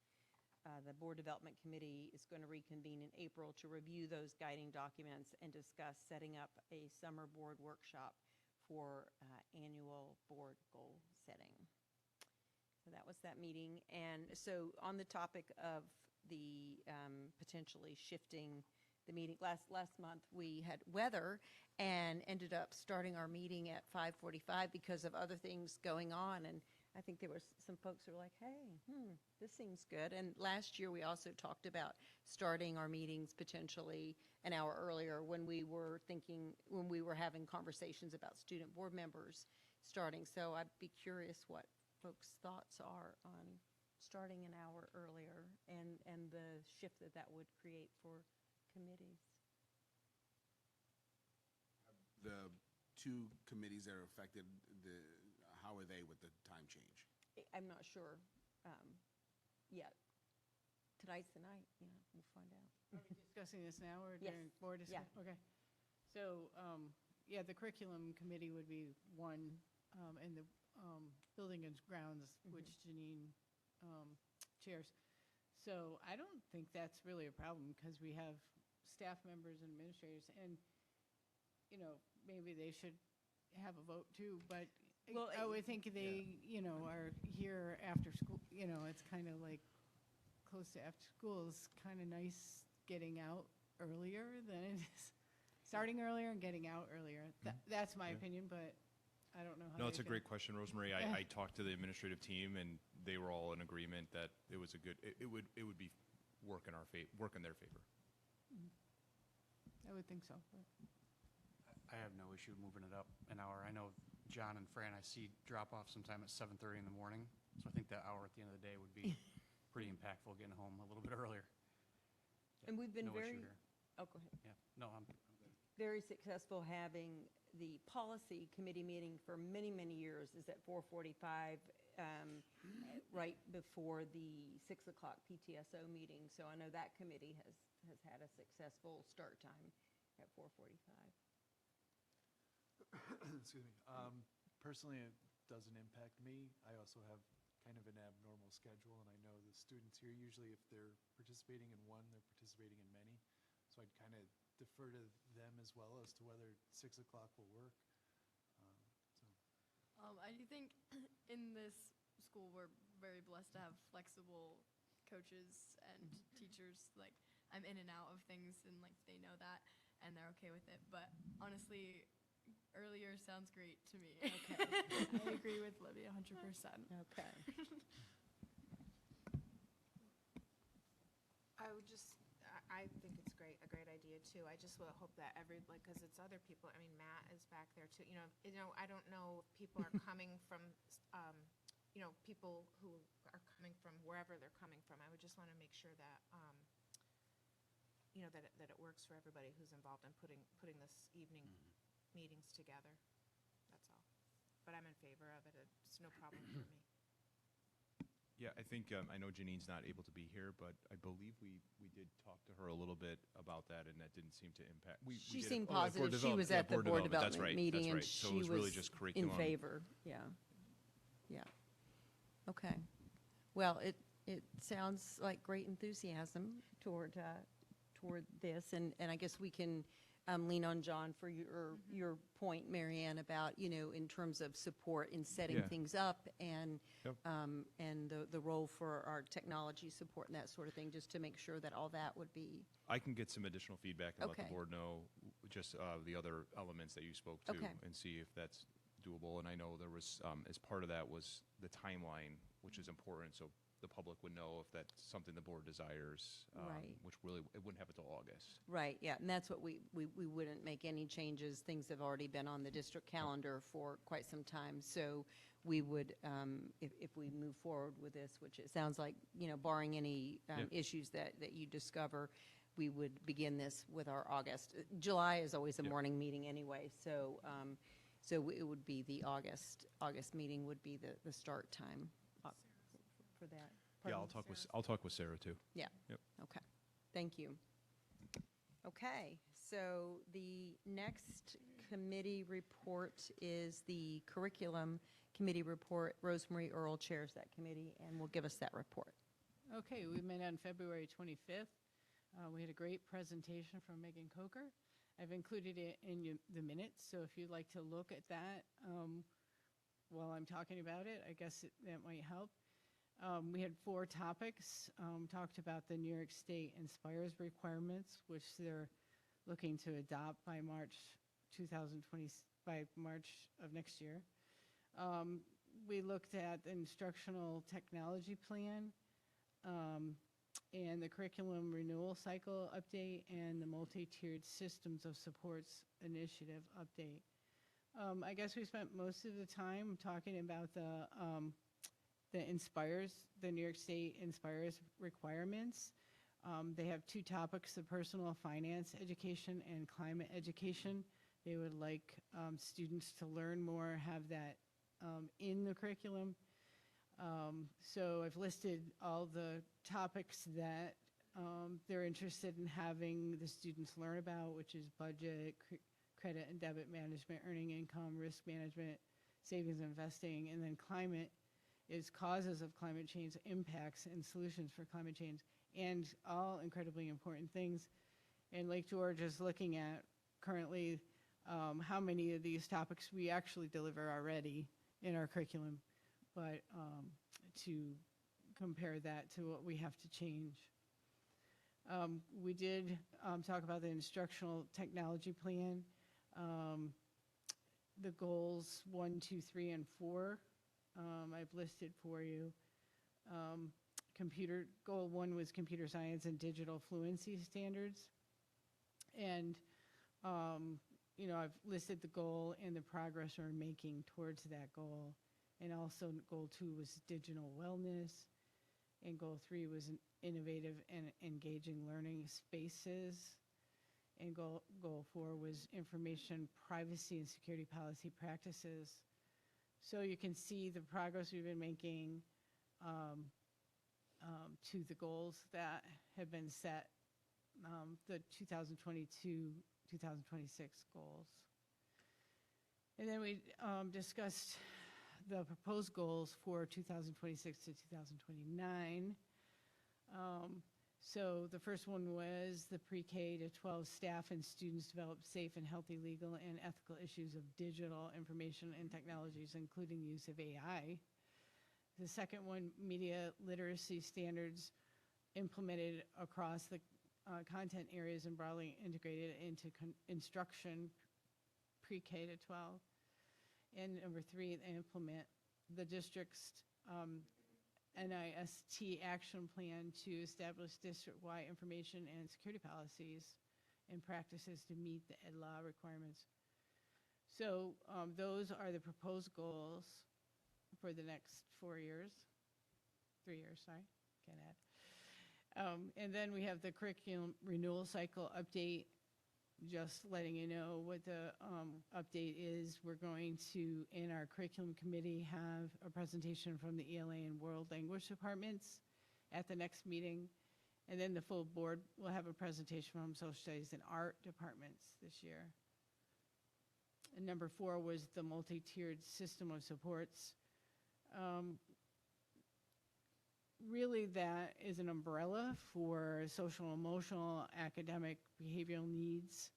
The Board Development Committee is going to reconvene in April to review those guiding documents and discuss setting up a summer board workshop for annual board goal setting. So that was that meeting. And so on the topic of the potentially shifting the meeting, last month we had weather and ended up starting our meeting at 5:45 because of other things going on. And I think there were some folks who were like, hey, this seems good. And last year we also talked about starting our meetings potentially an hour earlier when we were having conversations about student board members starting. So I'd be curious what folks' thoughts are on starting an hour earlier and the shift that would create for committees. The two committees that are affected, how are they with the time change? I'm not sure yet. Tonight's the night, we'll find out. Are we discussing this now or Yes. during board Yeah. discussion? Okay. So, yeah, the curriculum committee would be one, and the building and grounds, which Janine chairs. So I don't think that's really a problem because we have staff members and administrators, and, maybe they should have a vote too, but Well, I would think they, are here after school, it's kind of like close to after school is kind of nice getting out earlier than it is starting earlier and getting out earlier. That's my opinion, but I don't know how. No, it's they a feel. great question, Rosemary. I talked to the administrative team, and they were all in agreement that it was a good. It would be work in their favor. I would think so. But. I have no issue moving it up an hour. I know John and Fran, I see drop off sometime at 7:30 in the morning, so I think that hour at the end of the day would be pretty impactful getting home a little bit earlier. And we've been No issue very, here. oh, go ahead. Yeah, no, I'm good. Very successful having the policy committee meeting for many, many years is at 4:45, right before the 6 o'clock PTSO meeting. So I know that committee has had a successful start time at 4:45. Excuse me. Personally, it doesn't impact me. I also have kind of an abnormal schedule, and I know the students here, usually if they're participating in one, they're participating in many. So I'd kind of defer to them as well as to whether 6 o'clock will work. I do think in this school we're very blessed to have flexible coaches and teachers. Like, I'm in and out of things, and like they know that, and they're okay with it. But honestly, earlier sounds great to me. Okay. I agree with Libby 100%. Okay. I would just, I think it's a great idea too. I just will hope that because it's other people. I mean, Matt is back there too. I don't know if people are coming from, people who are coming from wherever they're coming from. I would just want to make sure that, that it works for everybody who's involved in putting this evening meetings together. That's all. But I'm in favor of it. It's no problem for me. Yeah, I think, I know Janine's not able to be here, but I believe we did talk to her a little bit about that, and that didn't seem to impact. She seemed positive. She was at the board development meeting, and So it she was really was just in curriculum. favor. Yeah. Yeah. Okay. Well, it sounds like great enthusiasm toward this, and I guess we can lean on John for your point, Marianne, about, in terms of support in setting Yeah. things up and Yep. and the role for our technology support and that sort of thing, just to make sure that all that would be. I can get some additional feedback and let Okay. the board know just the other elements that you spoke to Okay. and see if that's doable. And I know there was, as part of that was the timeline, which is important, so the public would know if that's something the board desires, Right. which really, it wouldn't happen until August. Right, yeah, and that's what we wouldn't make any changes. Things have already been on the district calendar for quite some time. So we would, if we move forward with this, which it sounds like, barring any Yeah. issues that you discover, we would begin this with our August. July is always a Yeah. morning meeting anyway, so it would be the August meeting would be the start time for that. Yeah, Pardon? I'll talk with Sarah too. Yeah. Yep. Okay. Thank you. Okay, so the next committee report is the curriculum committee report. Rosemary Earl chairs that committee and will give us that report. Okay, we met on February 25th. We had a great presentation from Megan Coker. I've included it in the minutes, so if you'd like to look at that while I'm talking about it, I guess that might help. We had 4 topics. Talked about the New York State Inspires requirements, which they're looking to adopt by March 2020, by March of next year. We looked at the instructional technology plan, and the curriculum renewal cycle update, and the multi-tiered systems of supports initiative update. I guess we spent most of the time talking about the Inspires, the New York State Inspires requirements. They have 2 topics, the personal finance education and climate education. They would like students to learn more, have that in the curriculum. So I've listed all the topics that they're interested in having the students learn about, which is budget, credit and debit management, earning income, risk management, savings and investing, and then climate is causes of climate change, impacts and solutions for climate change, and all incredibly important things. And Lake George is looking at currently how many of these topics we actually deliver already in our curriculum, but to compare that to what we have to change. We did talk about the instructional technology plan, the goals 1, 2, 3, and 4. I've listed for you. Goal 1 was computer science and digital fluency standards. And, you know, I've listed the goal and the progress we're making towards that goal. And also goal 2 was digital wellness. And goal 3 was an innovative and engaging learning spaces. And goal 4 was information privacy and security policy practices. So you can see the progress we've been making to the goals that have been set, the 2022-2026 goals. And then we discussed the proposed goals for 2026 to 2029. So the first one was the pre-K to 12 staff and students develop safe and healthy legal and ethical issues of digital information and technologies, including the use of AI. The second one, media literacy standards implemented across the content areas and broadly integrated into instruction pre-K to 12. And number 3, implement the district's NIST action plan to establish district-wide information and security policies and practices to meet the ed law requirements. So those are the proposed goals for the next 4 years, 3 years, sorry, can't add. And then we have the curriculum renewal cycle update, just letting you know what the update is. We're going to, in our curriculum committee, have a presentation from the ELA and world language departments at the next meeting. And then the full board will have a presentation from social studies and art departments this year. And number 4 was the multi-tiered system of supports. Really, that is an umbrella for social, emotional, academic, behavioral needs,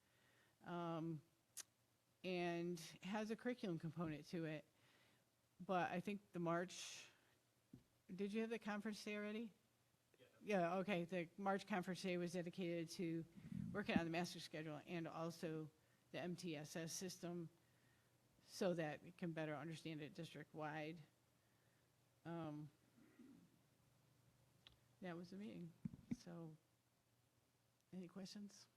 and has a curriculum component to it. But I think the March, did you have the conference day already? Yeah, okay. The March conference day was dedicated to working on the master schedule and also the MTSS system so that it can better understand it district-wide. That was the meeting. So, any questions?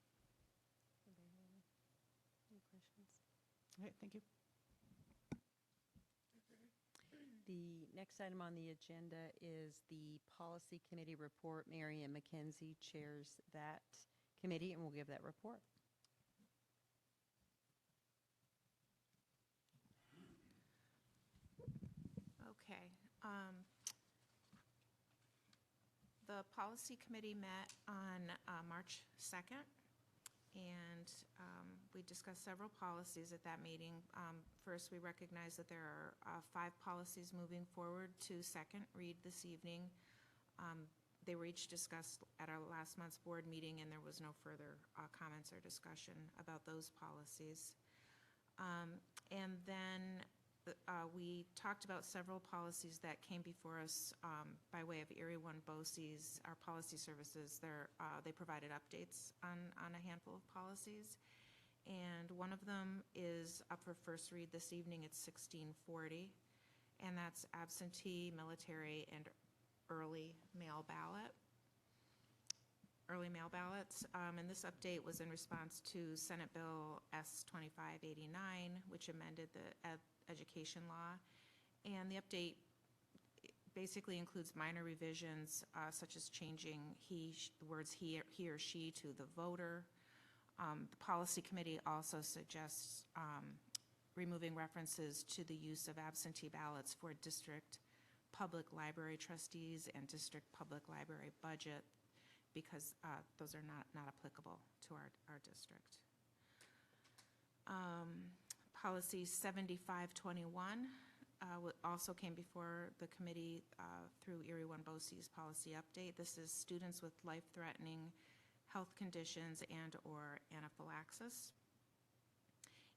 Any questions? Okay, thank you. The next item on the agenda is the Policy Committee report. Mary Ann McKenzie chairs that committee and will give that report. Okay. The policy committee met on March 2nd, and we discussed several policies at that meeting. First, we recognize that there are 5 policies moving forward to second read this evening. They were each discussed at our last month's board meeting, and there was no further comments or discussion about those policies. And then we talked about several policies that came before us by way of Erie One BOCES, our policy services. They provided updates on a handful of policies. And one of them is up for first read this evening. It's 1640, and that's absentee, military, and early mail ballots. And this update was in response to Senate Bill S 2589, which amended the education law. And the update basically includes minor revisions, such as changing the words he or she to the voter. The policy committee also suggests removing references to the use of absentee ballots for district public library trustees and district public library budget, because those are not applicable to our district. Policy 7521 also came before the committee through Erie One BOCES policy update. This is students with life-threatening health conditions and/or anaphylaxis.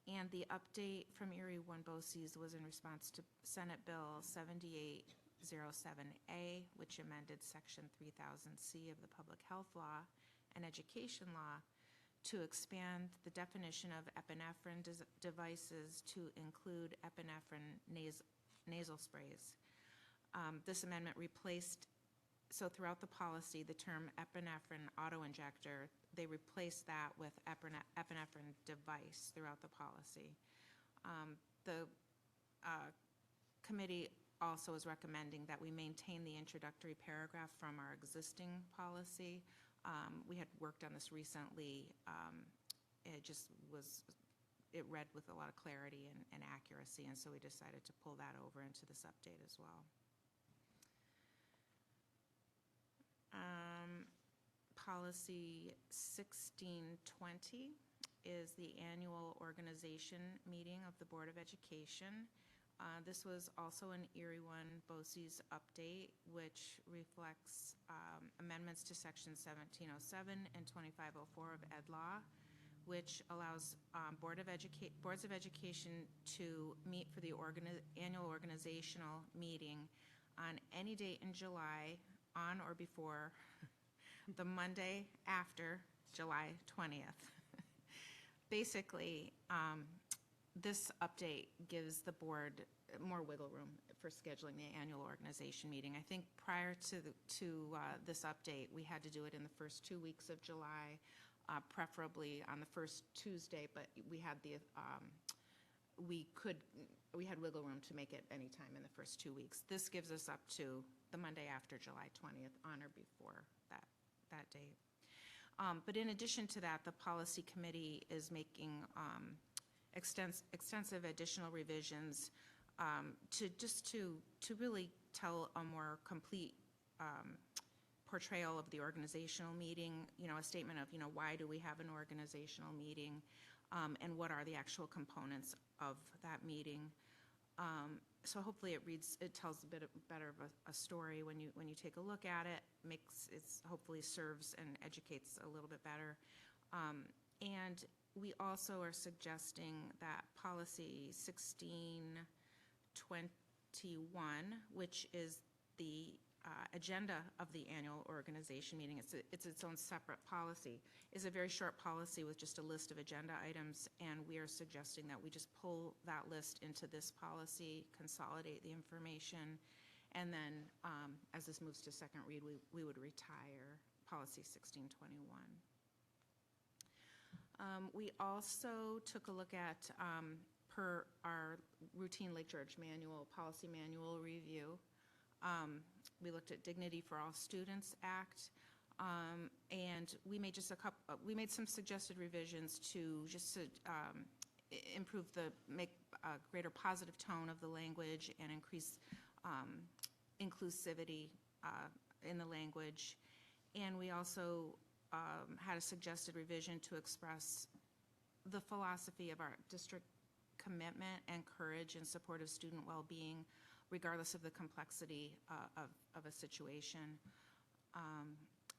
And the update from Erie One BOCES was in response to Senate Bill 7807A, which amended Section 3000C of the Public Health Law and Education Law to expand the definition of epinephrine devices to include epinephrine nasal sprays. This amendment replaced, so throughout the policy, the term epinephrine auto-injector, they replaced that with epinephrine device throughout the policy. The committee also is recommending that we maintain the introductory paragraph from our existing policy. We had worked on this recently. It read with a lot of clarity and accuracy, and so we decided to pull that over into this update as well. Policy 1620 is the annual organization meeting of the Board of Education. This was also an Erie One BOCES update, which reflects amendments to Section 1707 and 2504 of Ed Law, which allows boards of education to meet for the annual organizational meeting on any date in July, on or before the Monday after July 20th. Basically, this update gives the board more wiggle room for scheduling the annual organization meeting. I think prior to this update, we had to do it in the first 2 weeks of July, preferably on the first Tuesday, but we had we had wiggle room to make it any time in the first 2 weeks. This gives us up to the Monday after July 20th, on or before that date. But in addition to that, the policy committee is making extensive additional revisions to really tell a more complete portrayal of the organizational meeting, a statement of, why do we have an organizational meeting, and what are the actual components of that meeting. So hopefully it tells a bit better of a story when you take a look at it, hopefully serves and educates a little bit better. And we also are suggesting that policy 1621, which is the agenda of the annual organization meeting, it's its own separate policy, is a very short policy with just a list of agenda items, and we are suggesting that we just pull that list into this policy, consolidate the information, and then as this moves to second read, we would retire policy 1621. We also took a look at, per our routine Lake George policy manual review, we looked at Dignity for All Students Act, and we made some suggested revisions to make a greater positive tone of the language and increase inclusivity in the language. And we also had a suggested revision to express the philosophy of our district commitment and courage in support of student well-being, regardless of the complexity of a situation,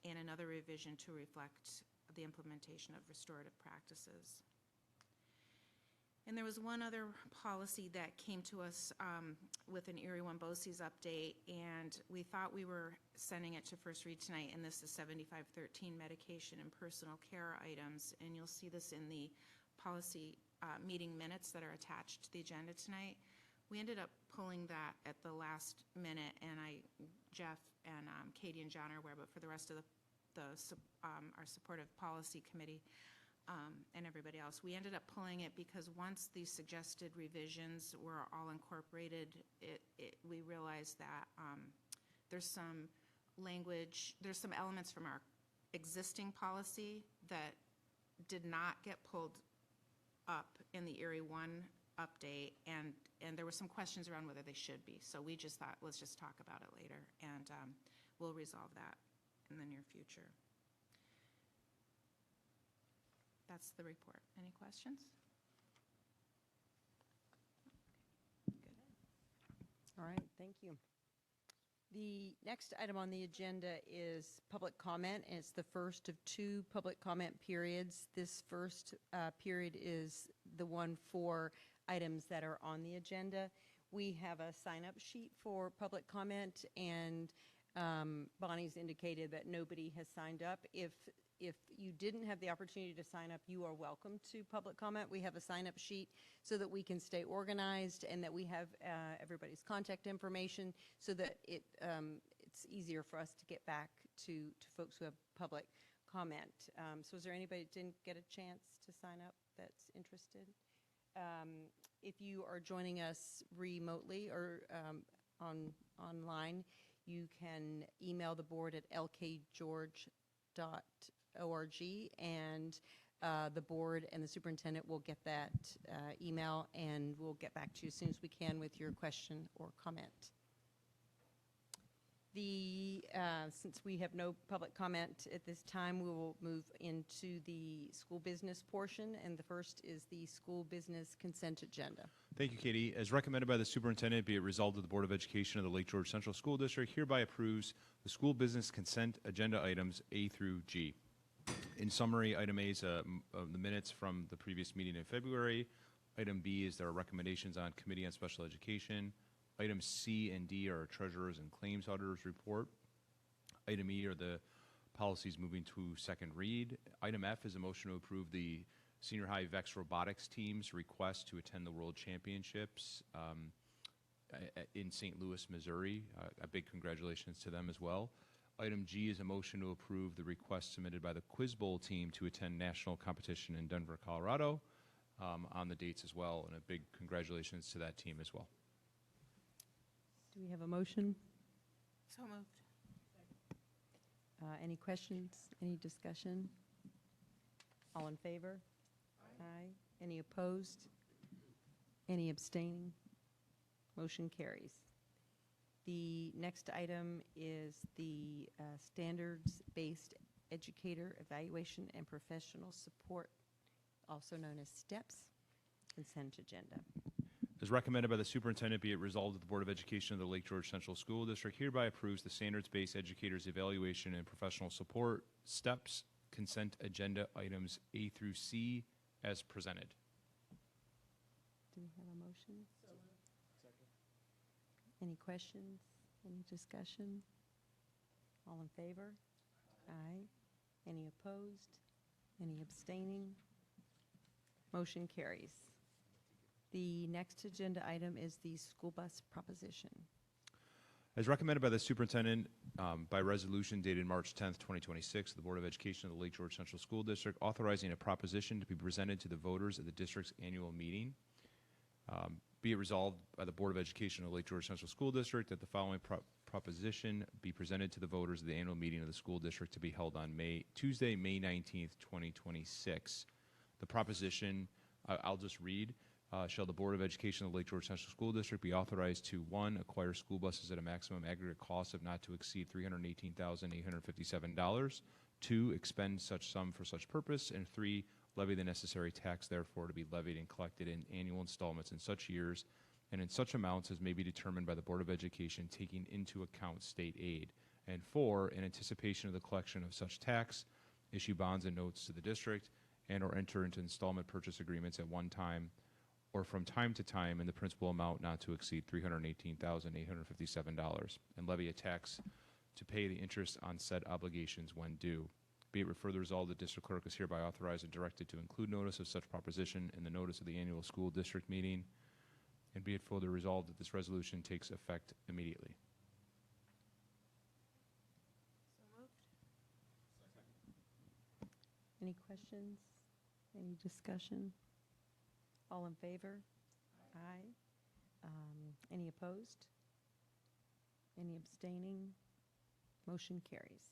and another revision to reflect the implementation of restorative practices. And there was one other policy that came to us with an Erie One BOCES update, and we thought we were sending it to first read tonight, and this is 7513 medication and personal care items, and you'll see this in the policy meeting minutes that are attached to the agenda tonight. We ended up pulling that at the last minute, and Jeff and Katie and John are aware, but for the rest of our supportive policy committee, and everybody else. We ended up pulling it because once these suggested revisions were all incorporated, we realized that there's some language, there's some elements from our existing policy that did not get pulled up in the Erie One update, and there were some questions around whether they should be. So we just thought, let's just talk about it later, and we'll resolve that in the near future. That's the report. Any questions? All right, thank you. The next item on the agenda is public comment, and it's the first of two public comment periods. This first period is the one for items that are on the agenda. We have a sign-up sheet for public comment, and Bonnie's indicated that nobody has signed up. If you didn't have the opportunity to sign up, you are welcome to public comment. We have a sign-up sheet so that we can stay organized and that we have everybody's contact information so that it's easier for us to get back to folks who have public comment. So is there anybody that didn't get a chance to sign up that's interested? If you are joining us remotely or online, you can email the board at lkgeorge.org, and the board and the superintendent will get that email, and we'll get back to you as soon as we can with your question or comment. Since we have no public comment at this time, we will move into the school business portion, and the first is the school business consent agenda. Thank you, Katie. As recommended by the superintendent, be it resolved that the Board of Education of the Lake George Central School District hereby approves the school business consent agenda items A through G. In summary, item A is the minutes from the previous meeting in February. Item B is their recommendations on Committee on Special Education. Items C and D are treasurers and claims auditors report. Item E are the policies moving to second read. Item F is a motion to approve the senior high VEX robotics team's request to attend the World Championships in St. Louis, Missouri. A big congratulations to them as well. Item G is a motion to approve the request submitted by the Quiz Bowl team to attend national competition in Denver, Colorado on the dates as well, and a big congratulations to that team as well. Do we have a motion? So moved. Any questions? Any discussion? All in favor? Aye. Any opposed? Any abstaining? Motion carries. The next item is the standards-based educator evaluation and professional support, also known as STEPS, consent agenda. As recommended by the superintendent, be it resolved that the Board of Education of the Lake George Central School District hereby approves the standards-based educators evaluation and professional support STEPS consent agenda items A through C as presented. Do we have a motion? Any questions? Any discussion? All in favor? Aye. Any opposed? Any abstaining? Motion carries. The next agenda item is the school bus proposition. As recommended by the superintendent by resolution dated March 10th, 2026, the Board of Education of the Lake George Central School District authorizing a proposition to be presented to the voters at the district's annual meeting. Be it resolved by the Board of Education of the Lake George Central School District that the following proposition be presented to the voters at the annual meeting of the school district to be held on Tuesday, May 19th, 2026. The proposition, I'll just read. Shall the Board of Education of the Lake George Central School District be authorized to, 1, acquire school buses at a maximum aggregate cost of not to exceed $318,857, 2, expend such sum for such purpose, and 3, levy the necessary tax therefore to be levied and collected in annual installments in such years and in such amounts as may be determined by the Board of Education, taking into account state aid. And 4, in anticipation of the collection of such tax, issue bonds and notes to the district and or enter into installment purchase agreements at one time or from time to time in the principal amount not to exceed $318,857, and levy a tax to pay the interest on said obligations when due. Be it further resolved, the district clerk is hereby authorized and directed to include notice of such proposition in the notice of the annual school district meeting, and be it further resolved that this resolution takes effect immediately. Any questions? Any discussion? All in favor? Aye. Any opposed? Any abstaining? Motion carries.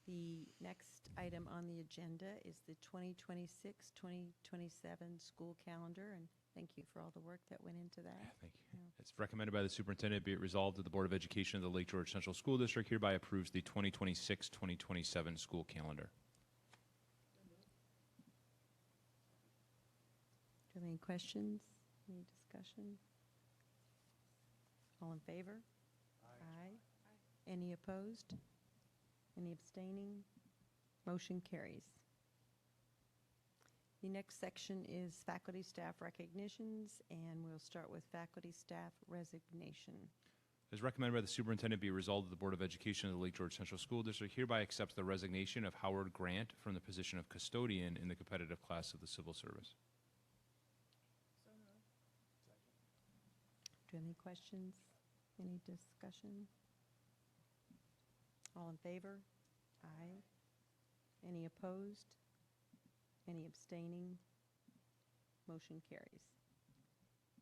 The next item on the agenda is the 2026-2027 school calendar, and thank you for all the work that went into that. Thank you. It's recommended by the superintendent, be it resolved that the Board of Education of the Lake George Central School District hereby approves the 2026-2027 school calendar. Do you have any questions? Any discussion? All in favor? Aye. Any opposed? Any abstaining? Motion carries. The next section is faculty staff recognitions, and we'll start with faculty staff resignation. As recommended by the superintendent, be resolved that the Board of Education of the Lake George Central School District hereby accepts the resignation of Howard Grant from the position of custodian in the competitive class of the civil service. Do you have any questions? Any discussion? All in favor? Aye. Any opposed? Any abstaining? Motion carries.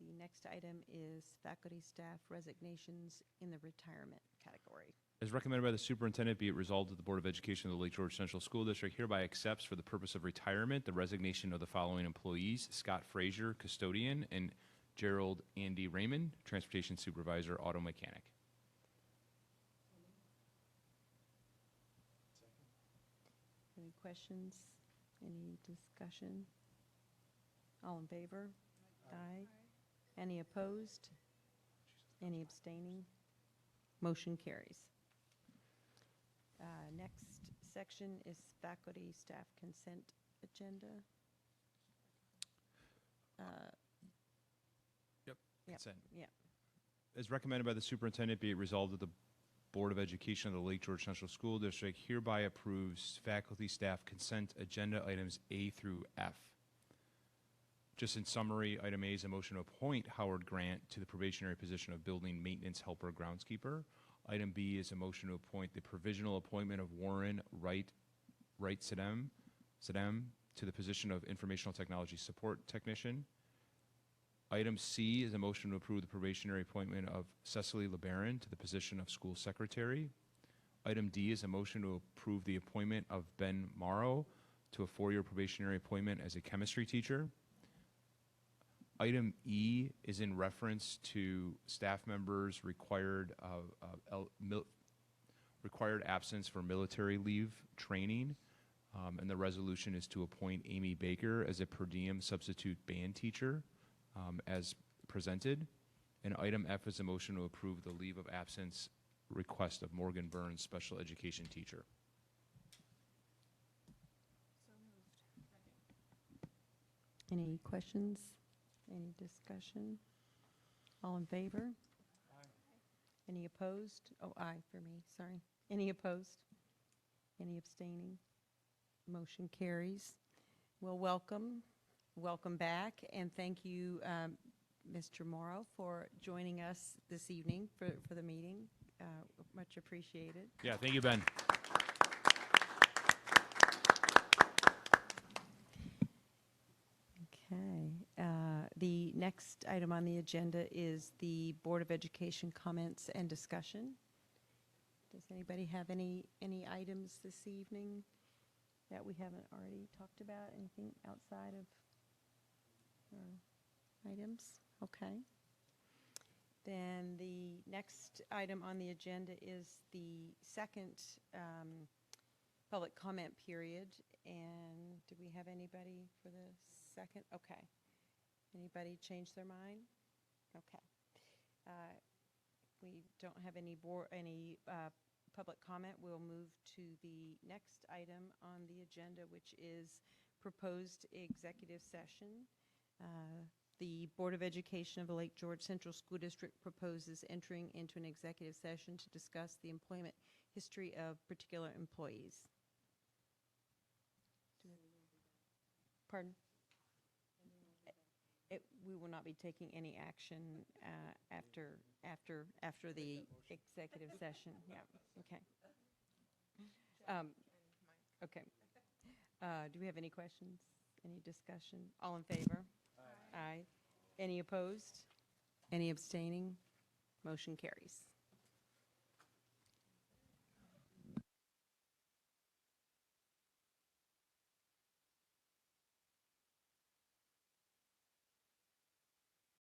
The next item is faculty staff resignations in the retirement category. As recommended by the superintendent, be it resolved that the Board of Education of the Lake George Central School District hereby accepts for the purpose of retirement the resignation of the following employees: Scott Frazier, custodian, and Gerald Andy Raymond, transportation supervisor, auto mechanic. Any questions? Any discussion? All in favor? Aye. Any opposed? Any abstaining? Motion carries. Next section is faculty staff consent agenda. Consent. Yeah. As recommended by the superintendent, be it resolved that the Board of Education of the Lake George Central School District hereby approves faculty staff consent agenda items A through F. Just in summary, item A is a motion to appoint Howard Grant to the probationary position of building maintenance helper groundskeeper. Item B is a motion to appoint the provisional appointment of Warren Wright Sedem to the position of informational technology support technician. Item C is a motion to approve the probationary appointment of Cecily LeBaron to the position of school secretary. Item D is a motion to approve the appointment of Ben Morrow to a 4-year probationary appointment as a chemistry teacher. Item E is in reference to staff members required absence for military leave training, and the resolution is to appoint Amy Baker as a per diem substitute band teacher, as presented. And item F is a motion to approve the leave of absence request of Morgan Burns, special education teacher. Any questions? Any discussion? All in favor? Aye. Any opposed? Oh, aye for me, sorry. Any opposed? Any abstaining? Motion carries. Well, welcome back, and thank you, Mr. Morrow, for joining us this evening for the meeting. Much appreciated. Yeah, thank you, Ben. Okay. The next item on the agenda is the Board of Education comments and discussion. Does anybody have any items this evening that we haven't already talked about? Anything outside of or items? Okay. Then the next item on the agenda is the second public comment period. And do we have anybody for the second? Okay. Anybody change their mind? Okay. We don't have any public comment. We'll move to the next item on the agenda, which is proposed executive session. The Board of Education of the Lake George Central School District proposes entering into an executive session to discuss the employment history of particular employees. Pardon? We will not be taking any action after the executive session. Yeah, okay. Okay. Do we have any questions? Any discussion? All in favor? Aye. Any opposed? Any abstaining? Motion carries.